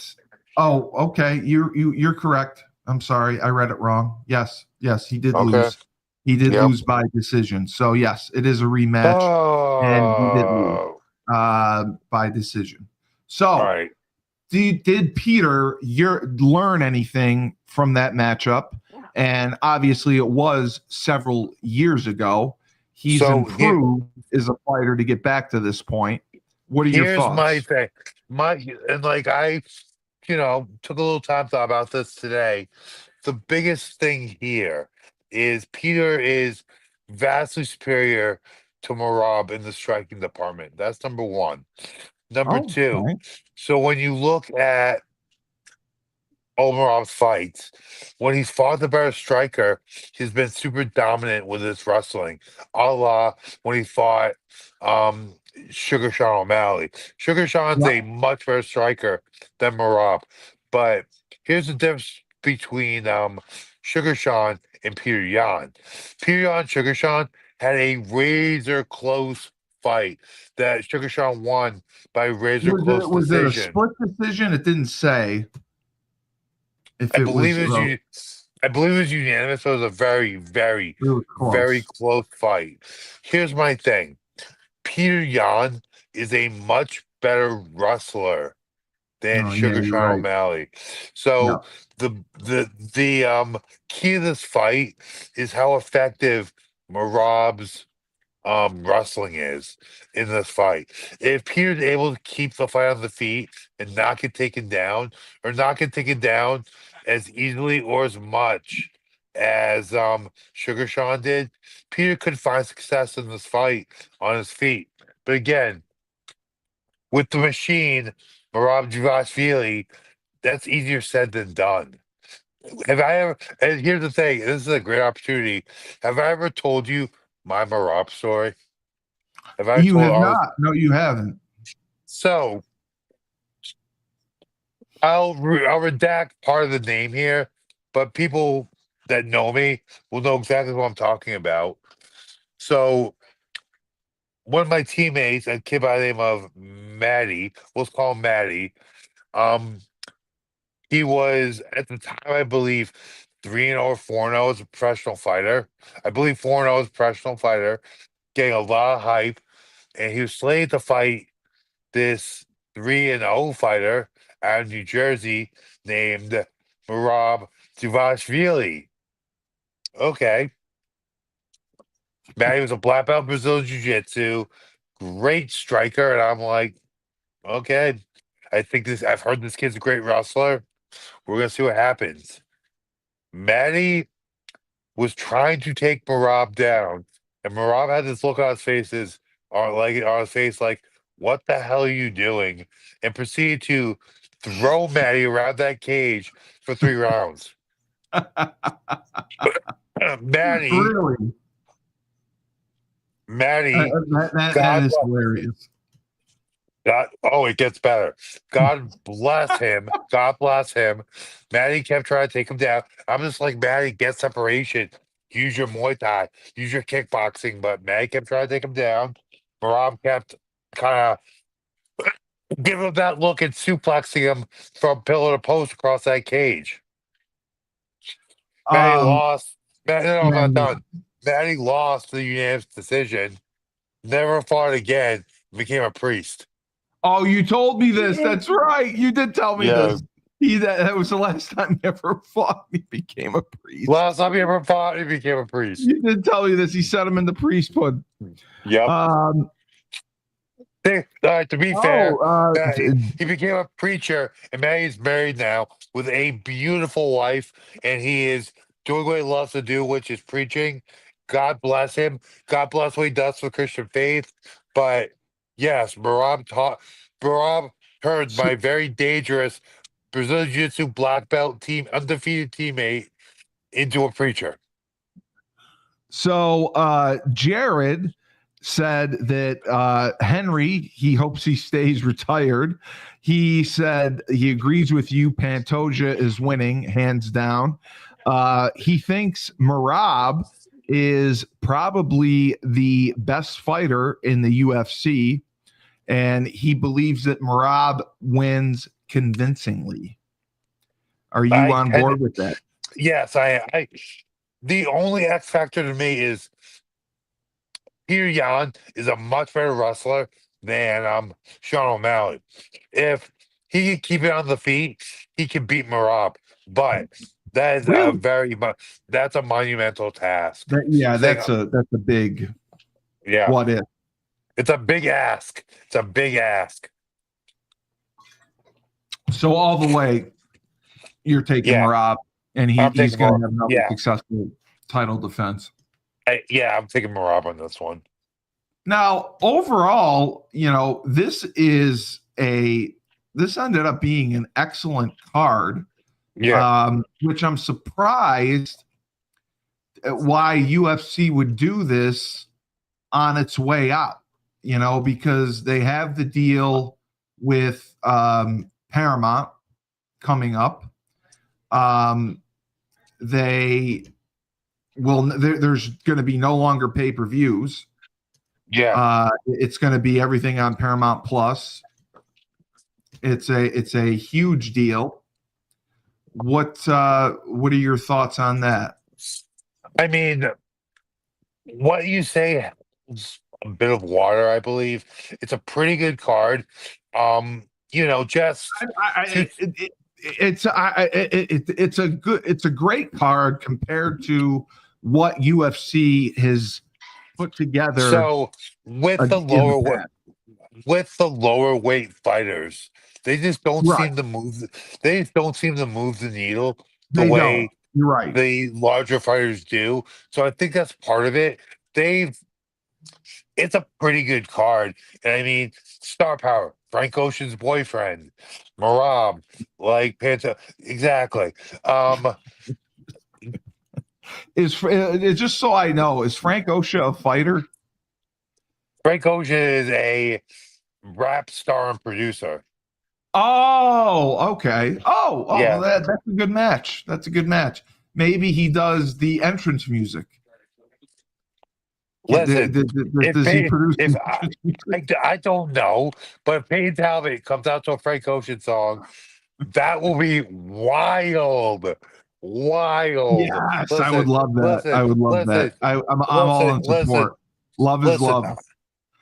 Oh, okay. You're correct. I'm sorry. I read it wrong. Yes, he did lose. He did lose by decision. So yes, it is a rematch. And he did lose by decision. So did Peter learn anything from that matchup? And obviously it was several years ago. He's improved as a fighter to get back to this point. What are your thoughts? Here's my thing. I took a little time thought about this today. The biggest thing here is Peter is vastly superior to Marab in the striking department. That's number one. Number two, so when you look at Marab's fights, when he's fought the better striker, he's been super dominant with his wrestling, a la when he fought Sugar Sean O'Malley. Sugar Sean's a much better striker than Marab, but here's the difference between Sugar Sean and Peter Yan. Peter Yan, Sugar Sean had a razor close fight that Sugar Sean won by razor close decision. Was it a split decision? It didn't say. I believe it was unanimous. So it was a very, very, very close fight. Here's my thing. Peter Yan is a much better wrestler than Oh, yeah, Sugar you're Sean right. O'Malley. Yeah. So the key to this fight is how effective Marab's wrestling is in this fight. If Peter's able to keep the fight on the feet and not get taken down, or not get taken down as easily or as much as Sugar Sean did, Peter could find success in this fight on his feet. But again, with the machine, Marab Javashvili, that's easier said than done. Have I ever? And here's the thing: this is a great opportunity. Have I ever told you my Marab story? Have I You told? have not. No, you haven't. So I'll redact part of the name here, but people that know me will know exactly what I'm talking about. So one of my teammates, a kid by the name of Maddie, let's call him Maddie. Um, he was at the time, I believe, 3-0 or 4-0 as a professional fighter. I believe 4-0 as a professional fighter, getting a lot of hype, and he was slated to fight this 3-0 fighter out of New Jersey named Marab Duvashvili. Okay. Maddie was a black belt in Brazilian Jiu Jitsu, great striker. And I'm like, okay, I've heard this kid's a great wrestler. We're going to see what happens. Maddie was trying to take Marab down, and Marab had this look on his face like, what the hell are you doing? And proceeded to throw Maddie around that cage for 3 rounds. Maddie, Really? Maddie, That God, is hilarious. God, oh, it gets better. God bless him. God bless him. Maddie kept trying to take him down. I'm just like, Maddie, get separation. Use your Muay Thai. Use your kickboxing. But Maddie kept trying to take him down. Marab kept kind of giving him that look and suplexing him from pillar to post across that cage. Maddie Um, lost. No, I'm not man, done. Maddie lost the unanimous decision. Never fought again. Became a priest. oh, you told me this. That's right. You did tell me Yeah. this. That was the last time he ever fought. He became a priest. Last time he ever fought, he became a priest. You did tell me this. He set him in the priesthood. Yep. Um, To be fair, oh, he became a preacher, and now he's married now with a beautiful wife, and he is doing what he loves to do, which is preaching. God bless him. God bless what he does for Christian faith. But yes, Barab turned so, my very dangerous Brazilian Jiu-Jitsu black belt team, undefeated teammate, into a preacher. Jared said that Henry, he hopes he stays retired. He said he agrees with you. Pantoja is winning, hands down. He thinks Marab is probably the best fighter in the UFC, and he believes that Marab wins convincingly. Are you I on tend, board with that? yes, I. The only X factor to me is Peter Yan is a much better wrestler than Sean O'Malley. If he can keep it on the feet, he can beat Marab. But that is a Really? that's a monumental task. Yeah, Saying, that's a big yeah, what if. it's a big ask. It's a big ask. So all the way, you're taking Yeah, Marab, and I'm he's taking going Marab. to have another Yeah, successful title defense. I'm taking Marab on this one. Now, overall, this ended up being an excellent card, Yeah, which I'm surprised at why UFC would do this on its way out. Because they have the deal with Paramount coming up. They there's going to be no longer pay-per-views. yeah. It's going to be everything on Paramount Plus. It's a huge deal. What are your thoughts on that? I mean, what you say a bit of water, I believe. It's a pretty good card. Just two. It's a great card compared to what UFC has put together So with in the past. with the lower weight fighters, they just don't Right. seem to move. They just don't seem to move the needle the They don't. way You're right. the larger fighters do. So I think that's part of it. They've It's a pretty good card. And I mean, star power, Frank Ocean's boyfriend, Marab, like Panta. Exactly. Um, Just so I know, is Frank Osha a fighter? Frank Ocean is a rap star and producer. Oh, okay. Well, Yeah. that's a good match. That's a good match. Maybe he does the entrance music. Listen, Does he produce if the entrance music? I don't know, but if Payne Talbot comes out to a Frank Ocean song, that will be wild. Wild. Yes, I would Listen, love that. I listen, would love listen, that. I'm all listen, in listen, support. Love is listen.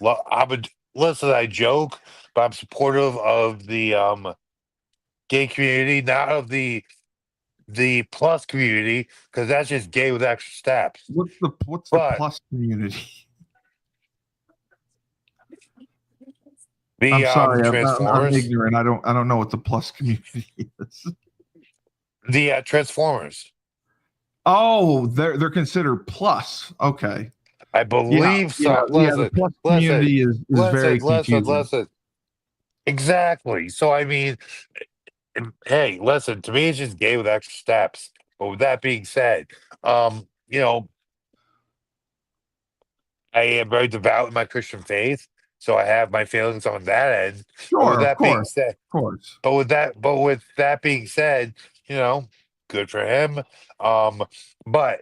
love. Listen, I joke, but I'm supportive of the gay community, not of the plus community, because that's just gay with extra steps. What's the But plus community? I'm the sorry, I'm Transformers, ignorant. I don't know what the plus community is. the Transformers, Oh, they're considered plus. Okay. I Yeah, believe so. yeah. The Listen, plus listen, community is very confusing. listen. Exactly. So I mean, hey, listen, to me it's just gay with extra steps. But with that being said, um, you know, I am very devout in my Christian faith, so I have my feelings on that end. But with Sure, of that being course, said, of course. but with that being said, you know, good for him. But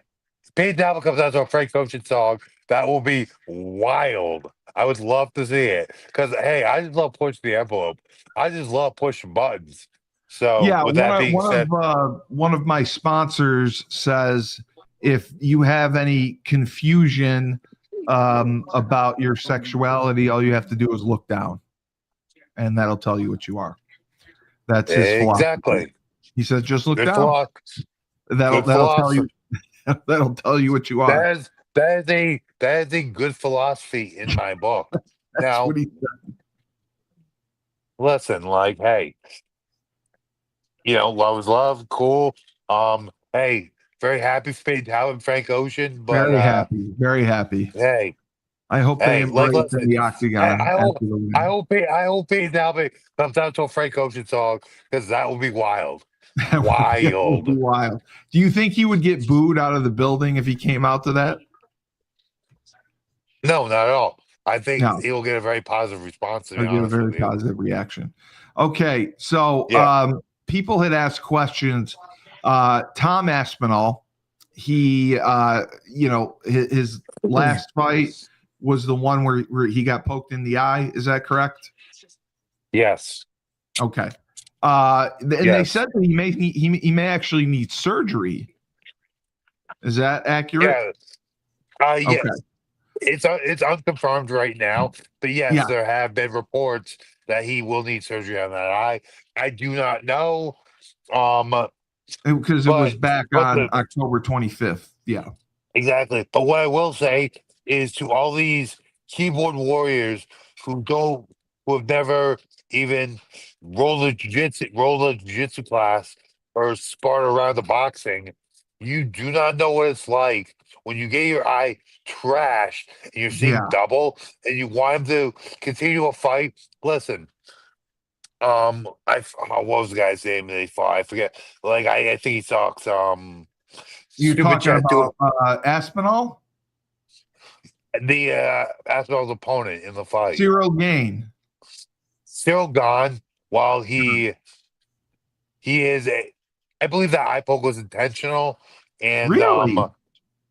Payne Dalvin comes out to a Frank Ocean song, that will be wild. I would love to see it because hey, I just love pushing the envelope. I just love pushing buttons. So Yeah, with that being said, one of my sponsors says if you have any confusion about your sexuality, all you have to do is look down, and that'll tell you what you are. That's his philosophy. exactly. He says, just look Good down. philosophy. Good That'll tell philosophy. you that'll tell you what you are. That is a good philosophy in my book. That's Now, what he said. listen, like, hey, love is love, cool. Hey, very happy for Peyton Talbot and Frank Ocean, but Very happy, very happy. hey, I hope they like, embrace in listen, the I, octagon I after hope, the win. I hope Peyton Talbot comes out to a Frank Ocean song because that will be wild, That would wild. be wild. Do you think he would get booed out of the building if he came out to that? No, not at all. I think No, he will get a very positive response. To be I get a honest very with you, positive reaction. Okay, so yeah, people had asked questions. Tom Aspinall, he, his last fight was the one where he got poked in the eye. Is that correct? yes, Okay. And they yes. said that he may actually need surgery. Is that accurate? Yeah, Okay. yes. It's unconfirmed right now, but yes, Yeah, there have been reports that he will need surgery on that eye. I do not know, um, because it was but back but on the October 25th. Yeah. exactly. But what I will say is to all these keyboard warriors who don't, who have never even rolled a jiu-jitsu class or sparred around the boxing, you do not know what it's like when you get your eye trashed and you're seeing Yeah. double and you want him to continue a fight. Listen, what was the guy's name they fought? I forget. Like I think he talks You're stupid talking chat do about Aspinall? the Aspinall's opponent in the fight. Cyril Gain. Still gone while he is a I believe that eye poke was intentional and Really?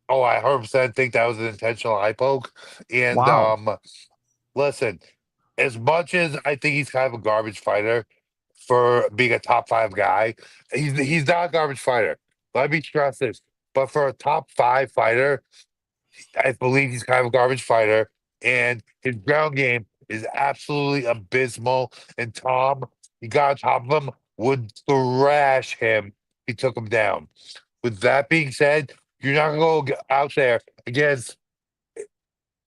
oh I 100% think that was an intentional eye poke. And Wow. listen, as much as I think he's kind of a garbage fighter for being a top five guy, he's not a garbage fighter. Let me stress this. But for a top five fighter, I believe he's kind of a garbage fighter. and his ground game is absolutely abysmal. And Tom, he got on top of him, would thrash him. He took him down. With that being said, you're not going to go out there against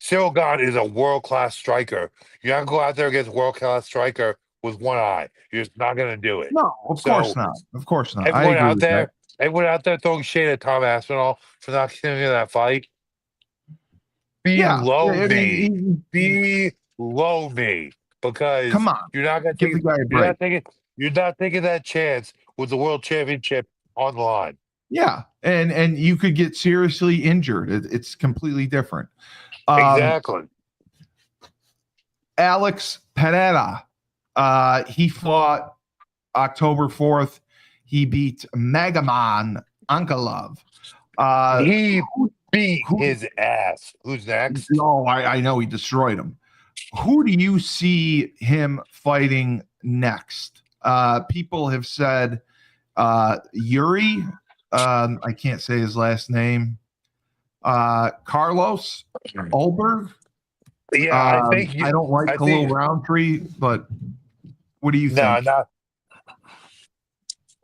Cyril Gahn is a world class striker. You're not going to go out there against a world class striker with one eye. You're just not going to do it. No, of course So not. Of course not. I everyone agree out with that. there, everyone out there throwing shade at Tom Aspinall for not continuing that fight. Yeah, Below I me, mean, below me, because come on, you're not going to give the take, guy a you're break. not taking, you're not taking that chance with the world championship on the line. Yeah, and you could get seriously injured. It's completely different. Exactly. Alex Pereira, he fought October 4th. He beat Magomed Ankalaev. He beat who, his ass. Who's next? no, I know he destroyed him. Who do you see him fighting next? People have said Yuri. I can't say his last name. Carlos Ulberg. Yeah, I think I don't like I Khalil think Roundtree, but what do you no, think? not.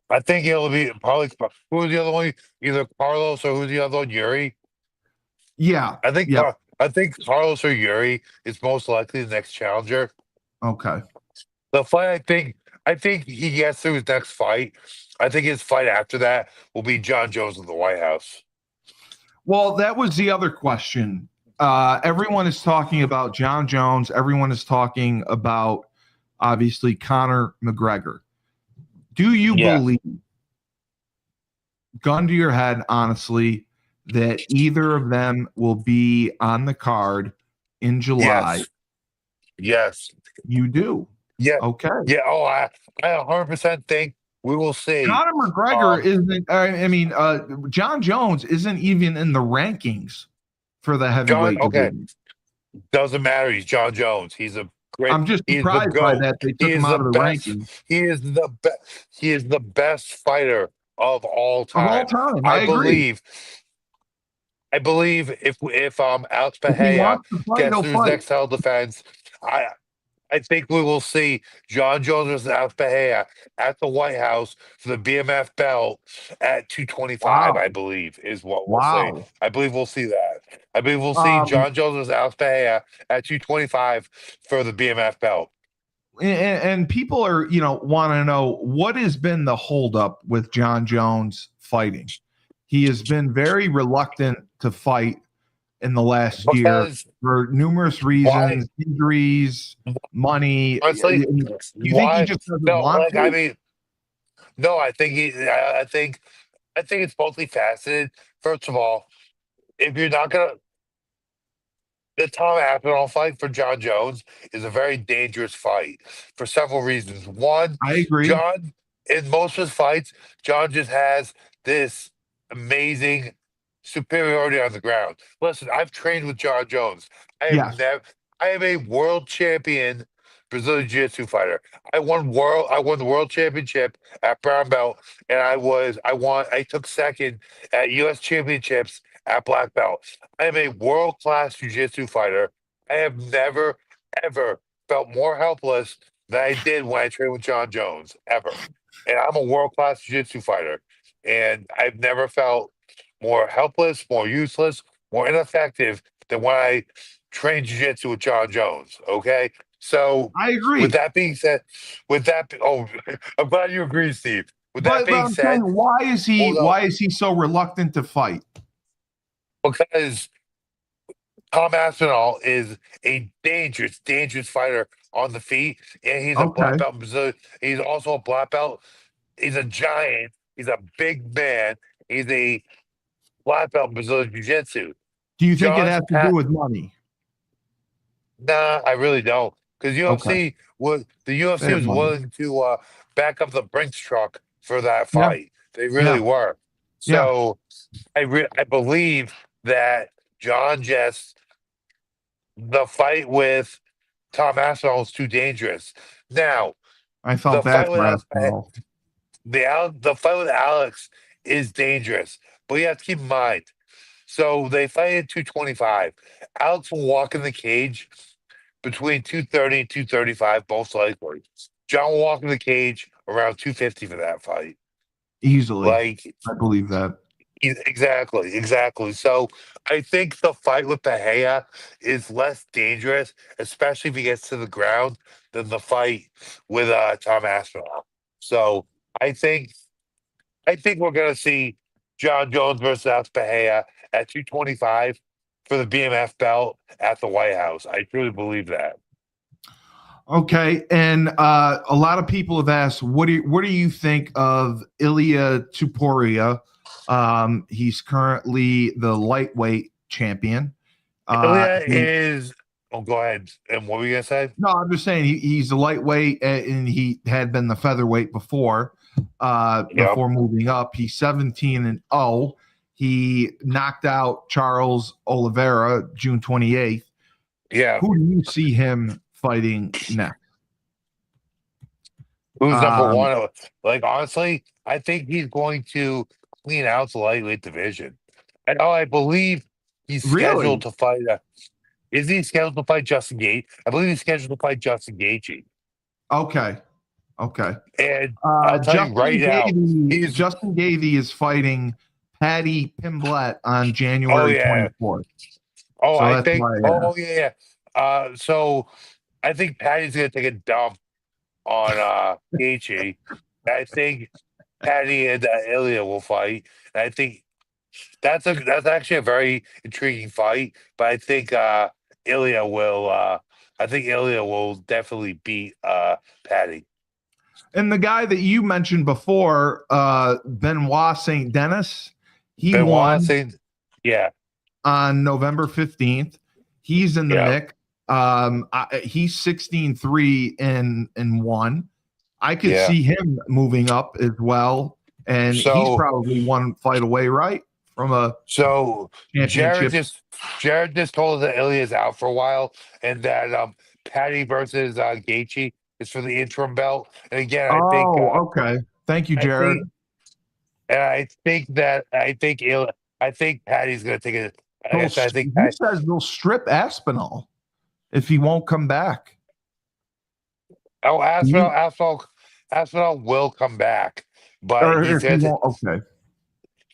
I think it'll be probably who's the other one? Either Carlos or who's the other one? Yuri. Yeah. I think Yep. I think Carlos or Yuri is most likely the next challenger. Okay. The fight, I think he gets through his next fight. I think his fight after that will be John Jones in the White House. Well, that was the other question. Everyone is talking about John Jones. Everyone is talking about obviously Conor McGregor. Do you Yeah. believe, gun to your head, honestly, that either of them will be on the card in July? Yes. Yes. You do. Yeah. Okay. Yeah. Oh, I 100% think we will see. Conor McGregor isn't. I mean, John Jones isn't even in the rankings for the John. heavyweight Okay. division. Doesn't matter. He's John Jones. He's a great. I'm just He's the surprised by goat. that they He took him is out the of the best. rankings He is the best. He is the best fighter of all of all time. time. I I agree. believe. I believe if Alex If he Pereira wants to fight, gets he'll through his fight. next title defense, I I think we will see John Jones versus Alex Pereira at the White House for the BMF belt at 225. I Wow. believe is what we'll see. Wow. I believe we'll see that. I believe we'll see Um, John Jones versus Alex Pereira at 225 for the BMF belt. and people are, want to know what has been the holdup with John Jones fighting. He has been very reluctant to fight in the last year Because for numerous why? reasons, injuries, money. Honestly, Do you think he why? just doesn't No, want like I to? mean, no. I think it's multifaceted. First of all, if you're not gonna, the Tom Aspinall fight for John Jones is a very dangerous fight for several reasons. One, I agree. John, in most of his fights, John just has this amazing superiority on the ground. Listen, I've trained with John Jones. Yes. I am a world champion Brazilian Jiu-Jitsu fighter. I won the world championship at brown belt, and I took second at US championships at black belt. I am a world-class jiu-jitsu fighter. I have never, ever felt more helpless than I did when I trained with John Jones, ever. And I'm a world-class jiu-jitsu fighter. And I've never felt more helpless, more useless, more ineffective than when I trained jiu-jitsu with John Jones. Okay. So I with agree. that being said, I'm glad you agree, Steve. With that But being I'm saying, said, why although is he so reluctant to fight? because Tom Aspinall is a dangerous, dangerous fighter on the feet, and he's a black Okay. belt in Brazil. He's also a black belt. He's a giant. He's a big man. He's a black belt in Brazilian Jiu Jitsu. Do you think it John's has to do pat. with money? Nah, I really don't. Because Okay. The They UFC have was money. willing to back up the Brinks truck for that Yeah. fight. They really Yeah. were. Yeah. So I believe that John just the fight with Tom Aspinall is too dangerous. Now, I the felt bad fight with for Alex, Aspinall. the fight with Alex is dangerous, but you have to keep in mind So they fight at 225. Alex will walk in the cage between 230 and 235, most likely. John will walk in the cage around 250 for that fight. Easily. Like, I believe that. exactly. So I think the fight with Pahea is less dangerous, especially if he gets to the ground, than the fight with Tom Aspinall. So I think I think we're gonna see John Jones versus Alex Pahea at 225 for the BMF belt at the White House. I truly believe that. Okay, and a lot of people have asked, what do you think of Ilya Tuporia? He's currently the lightweight champion. Ilya is. Oh, go ahead. And what were you gonna say? No, I'm just saying he's a lightweight, and he had been the featherweight before. Before moving up, he's 17-0. He knocked out Charles Oliveira June 28th. Yeah. Who do you see him fighting next? Who's number one? Like, honestly, I think he's going to clean out the lightweight division. And I believe he's scheduled to fight. Is he scheduled to fight Justin Gage? I believe he's scheduled to fight Justin Gaethje. Okay. And I'll tell you right now, Justin Gaethje is fighting Paddy Pimblett on January 24th. Oh, so I think. So I think Paddy's going to take a dump on Gaethje. I think Paddy and Ilya will fight. And I think that's actually a very intriguing fight. But I think Ilya will. I think Ilya will definitely beat Paddy. And the guy that you mentioned before, Benoit St. Denis, he won on November 15th. He's in the mix. He's 16-3 and 1. I could see him moving up as well. And he's probably one fight away, right? From a championship. Jared just told us that Ilya's out for a while, and that Paddy versus Gaethje is for the interim belt. And again, I think. Okay. Thank you, Jared. I think Paddy's going to take it. He says they'll strip Aspinall if he won't come back. Oh, Aspinall will come back, but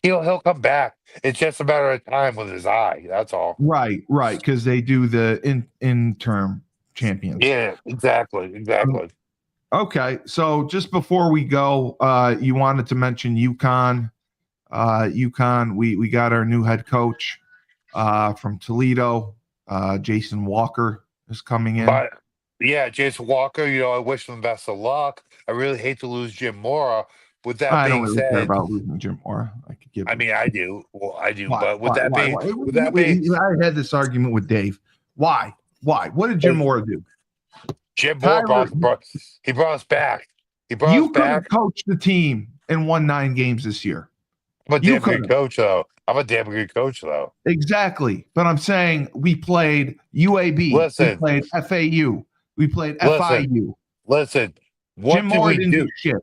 he'll come back. It's just a matter of time with his eye. That's all. Right, because they do the interim champions. Yeah, exactly. Okay, so just before we go, you wanted to mention UConn. UConn, we got our new head coach from Toledo. Jason Walker is coming in. But yeah, Jason Walker, I wish him the best of luck. I really hate to lose Jim Mora. With that being said, I don't really care about losing Jim Mora. I do. Well, I do. Why? But with that being, I had this argument with Dave. Why? What did Jim Mora do? Jim Mora brought us back. He brought us back. You could have coached the team and won 9 games this year. I'm a damn good coach, though. Exactly. But I'm saying we played UAB. We played FAU. We played FIU. Listen. What Jim Mora didn't do shit.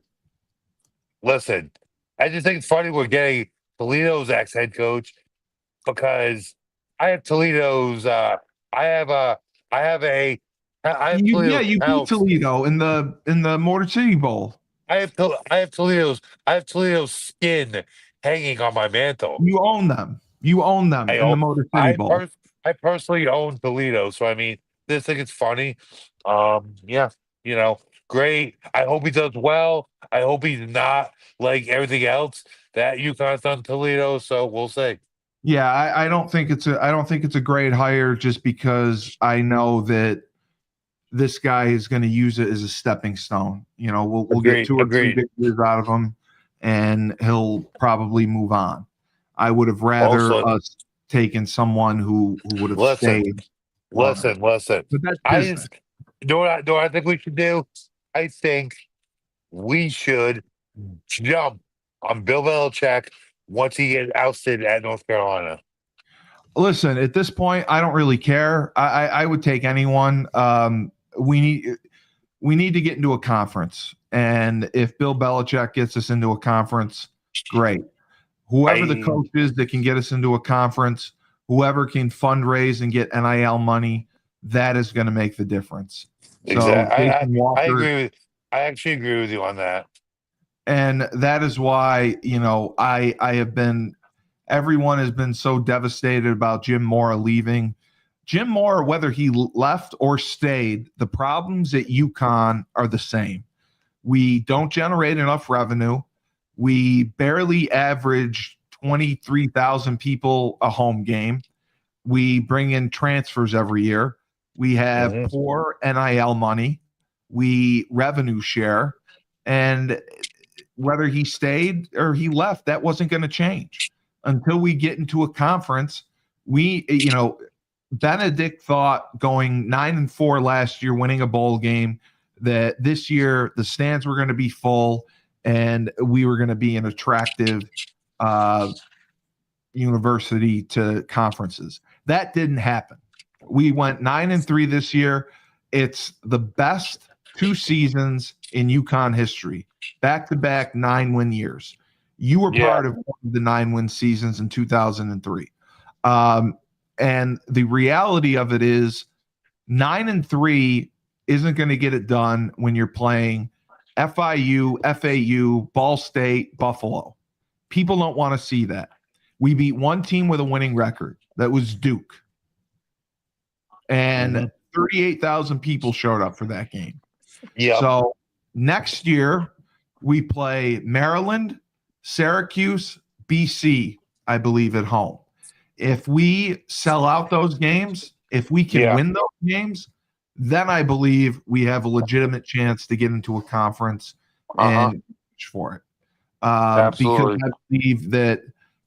Listen, I just think it's funny we're getting Toledo's ex-head coach because I have Toledo's. You beat Toledo in the Motor City Bowl. I have Toledo's skin hanging on my mantle. You own them in the Motor City Bowl. I personally own Toledo, so I mean, this thing is funny. Great. I hope he does well. I hope he's not like everything else that UConn's done Toledo. So we'll see. Yeah, I don't think it's a great hire just because I know that this guy is going to use it as a stepping stone. We'll get 2 or 3 big years out of him, and he'll probably move on. I would have rather us taken someone who would have stayed. Listen. But that's what I think we should do? I think we should jump on Bill Belichick once he gets ousted at North Carolina. Listen, at this point, I don't really care. I would take anyone. We need to get into a conference, and if Bill Belichick gets us into a conference, great. Whoever the coach is that can get us into a conference, whoever can fundraise and get NIL money, that is going to make the difference. Exactly. So Jason Walker, I agree with. I actually agree with you on that. and that is why I have been. Everyone has been so devastated about Jim Mora leaving. Jim Mora, whether he left or stayed, the problems at UConn are the same. We don't generate enough revenue. We barely average 23,000 people a home game. We bring in transfers every year. We have poor NIL money. We revenue share. And whether he stayed or he left, that wasn't going to change until we get into a conference. Benedict thought going 9-4 last year, winning a bowl game, that this year the stands were going to be full and we were going to be an attractive university to conferences. That didn't happen. We went 9-3 this year. It's the best 2 seasons in UConn history, back-to-back 9-win years. You were part of one of the 9-win seasons in 2003. And the reality of it is 9-3 isn't going to get it done when you're playing FIU, FAU, Ball State, Buffalo. People don't want to see that. We beat one team with a winning record. That was Duke. And 38,000 people showed up for that game. Yeah. So next year we play Maryland, Syracuse, BC, I believe, at home. If we sell out those games, if we can win those games, then I believe we have a legitimate chance to get into a conference and push for it. Because I believe that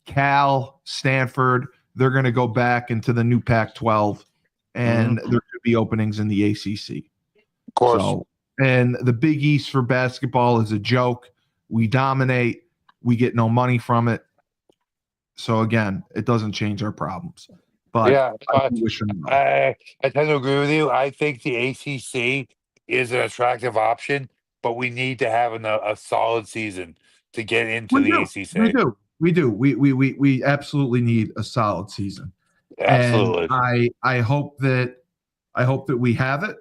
Cal, Stanford, they're going to go back into the new Pac-12, and there could be openings in the ACC. Of course. So, and the Big East for basketball is a joke. We dominate. We get no money from it. So again, it doesn't change our problems. But I tend to agree with you. I think the ACC is an attractive option, but we need to have a solid season to get into the ACC. We do. We absolutely need a solid season. Absolutely. And I hope that we have it,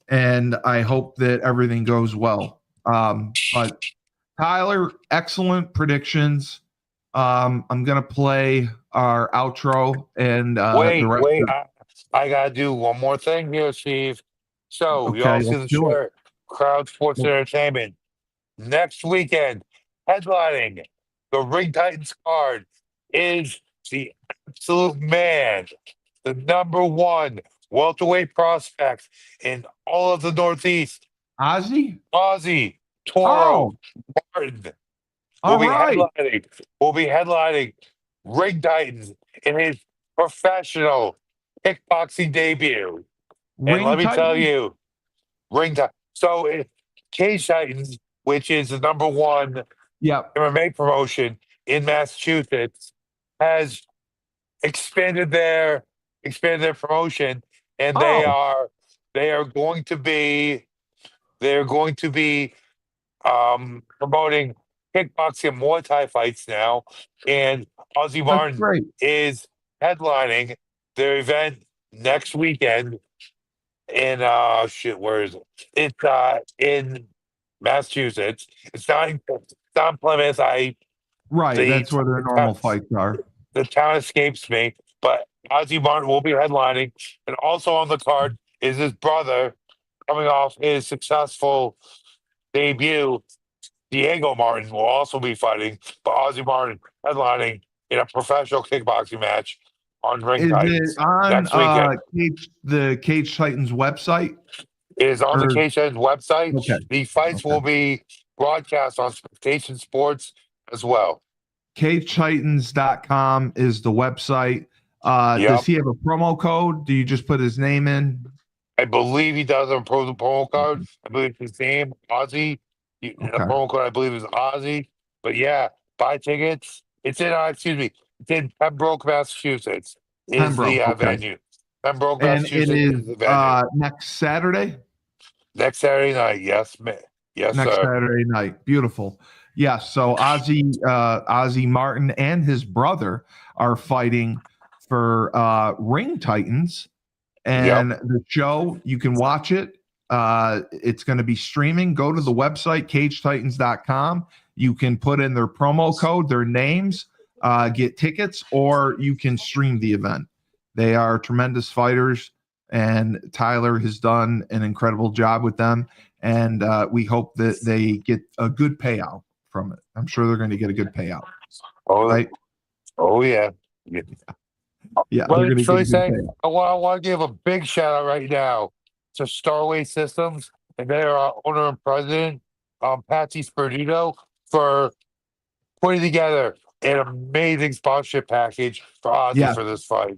and I hope that everything goes well. But Tyler, excellent predictions. I'm gonna play our outro and wait. I gotta do one more thing here, Steve. So you all see the shirt, Crowd Sports Entertainment. Next weekend, headlining the Ring Titans card is the absolute man, the #1 welterweight prospect in all of the Northeast. Ozzy Toro Martin. Will be headlining Ring Titans in his professional kickboxing debut. And let me tell you, Ring Titans. So Cage Titans, which is the #1 MMA promotion in Massachusetts, has expanded their promotion, and they are going to be promoting kickboxing and Muay Thai fights now, and Ozzy Martin is headlining their event next weekend in where is it? It's in Massachusetts. It's not in Plymouth. That's where their normal fights are. The town escapes me, but Ozzy Martin will be headlining, and also on the card is his brother, coming off his successful debut. Diego Martin will also be fighting, but Ozzy Martin headlining in a professional kickboxing match on Ring Titans. Is it on the Cage Titans website? It is on the Cage Titans website. Okay. The fights will be broadcast on Spectation Sports as well. CageTitans.com is the website. Does he have a promo code? Do you just put his name in? I believe he does have a promo code. I believe his name, Ozzy. The promo code, I believe, is Ozzy. But yeah, buy tickets. It's in Pembroke, Massachusetts. Is the venue. Pembroke, Massachusetts is the venue. Next Saturday? Next Saturday night, yes, Next sir. Saturday night. Beautiful. Yeah, so Ozzy Martin and his brother are fighting for Ring Titans, Yep. and the show, you can watch it. It's going to be streaming. Go to the website cagetitans.com. You can put in their promo code, their names, get tickets, or you can stream the event. They are tremendous fighters, and Tyler has done an incredible job with them. And we hope that they get a good payout from it. I'm sure they're going to get a good payout, Oh, right? oh yeah. Yeah. Yeah, Let they're me going to so get a I good say, payout. I want to give a big shout out right now to Starway Systems and their owner and president, Patsy Sperdito, for putting together an amazing sponsorship package for Ozzy Yeah, for this fight.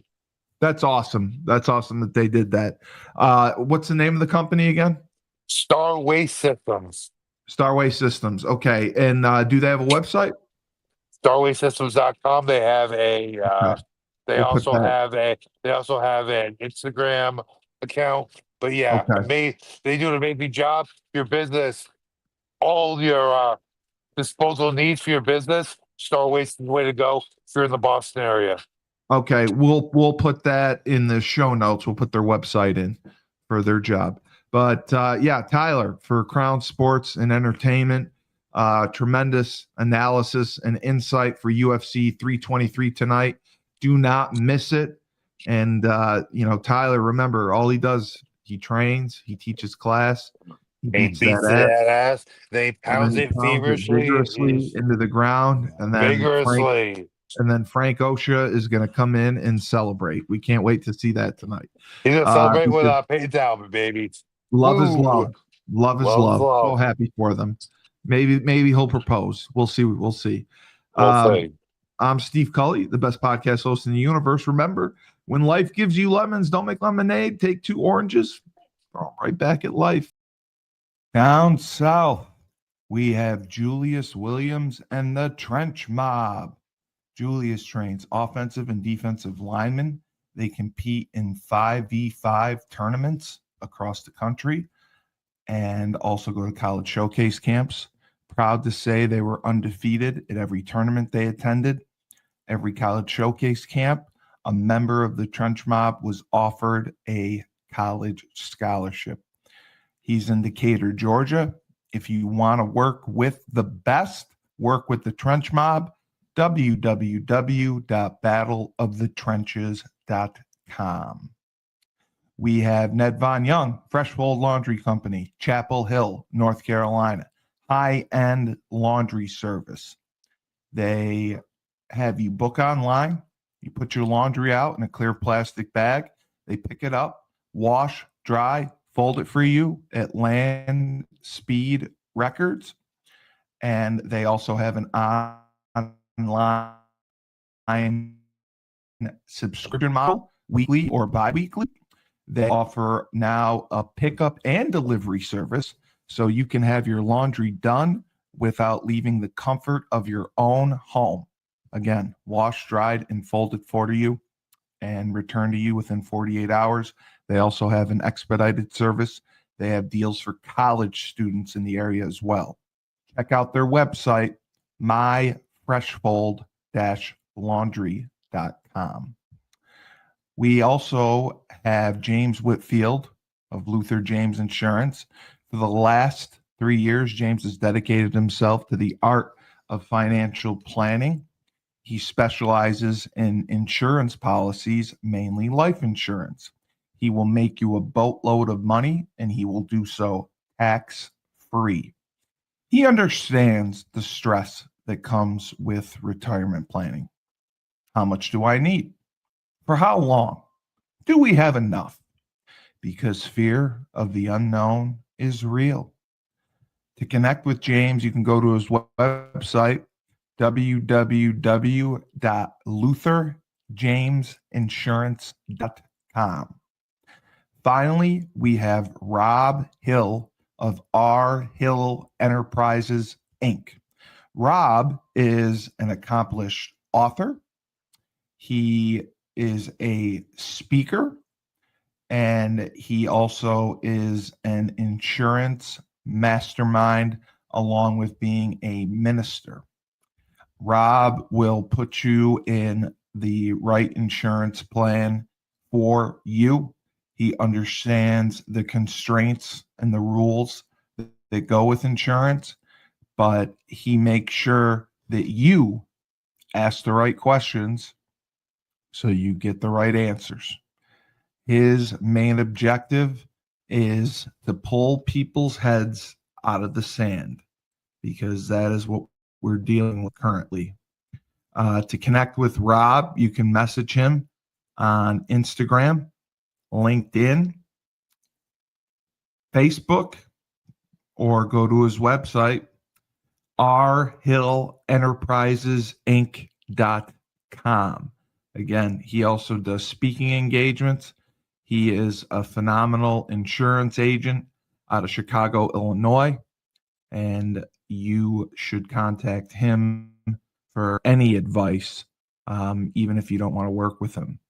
that's awesome. That's awesome that they did that. What's the name of the company again? Starway Systems. Starway Systems. Okay. And do they have a website? StarwaySystems.com. They have a Okay. they We'll put also that. have a they also have an Instagram account. But yeah, Okay. they do an amazing job. Your business, all your disposal needs for your business, Starway is the way to go if you're in the Boston area. Okay. We'll put that in the show notes. We'll put their website in for their job. But yeah, Tyler, for Crown Sports and Entertainment, tremendous analysis and insight for UFC 323 tonight. Do not miss it. And Tyler, remember, all he does, he trains, he teaches class, he He beats beats that that ass, ass. They and then pounds he it pounds it feverishly, vigorously into the ground, vigorously. and then Frank Osha is going to come in and celebrate. We can't wait to see that tonight. He's gonna celebrate with Because Peyton Talbot, baby. love is Woo! love. Love is Love, love. So love. happy for them. Maybe he'll propose. We'll see. We'll see. We'll Um, see. I'm Steve Cully, the best podcast host in the universe. Remember, when life gives you lemons, don't make lemonade. Take 2 oranges. Throw 'em right back at life. Down south, we have Julius Williams and the Trench Mob. Julius trains offensive and defensive linemen. They compete in 5v5 tournaments across the country and also go to college showcase camps. Proud to say they were undefeated at every tournament they attended. Every college showcase camp, a member of the Trench Mob was offered a college scholarship. He's in Decatur, Georgia. If you want to work with the best, work with the Trench Mob, www.battleofthetrenches.com. We have Ned Von Young, Freshfold Laundry Company, Chapel Hill, North Carolina, high-end laundry service. They have you book online. You put your laundry out in a clear plastic bag. They pick it up, wash, dry, fold it for you at Land Speed Records. And they also have an online subscription model, weekly or bi-weekly. They offer now a pickup and delivery service, so you can have your laundry done without leaving the comfort of your own home. Again, washed, dried, and folded for you and returned to you within 48 hours. They also have an expedited service. They have deals for college students in the area as well. Check out their website, myfreshfold-laundry.com. We also have James Whitfield of Luther James Insurance. For the last 3 years, James has dedicated himself to the art of financial planning. He specializes in insurance policies, mainly life insurance. He will make you a boatload of money, and he will do so tax-free. He understands the stress that comes with retirement planning. How much do I need? For how long? Do we have enough? Because fear of the unknown is real. To connect with James, you can go to his website, www.lutherjamesinsurance.com. Finally, we have Rob Hill of R. Hill Enterprises, Inc. Rob is an accomplished author. He is a speaker, and he also is an insurance mastermind along with being a minister. Rob will put you in the right insurance plan for you. He understands the constraints and the rules that go with insurance, but he makes sure that you ask the right questions so you get the right answers. His main objective is to pull people's heads out of the sand, because that is what we're dealing with currently. To connect with Rob, you can message him on Instagram, LinkedIn, Facebook, or go to his website, rhillenterprisesinc.com. Again, he also does speaking engagements. He is a phenomenal insurance agent out of Chicago, Illinois, and you should contact him for any advice, even if you don't want to work with him.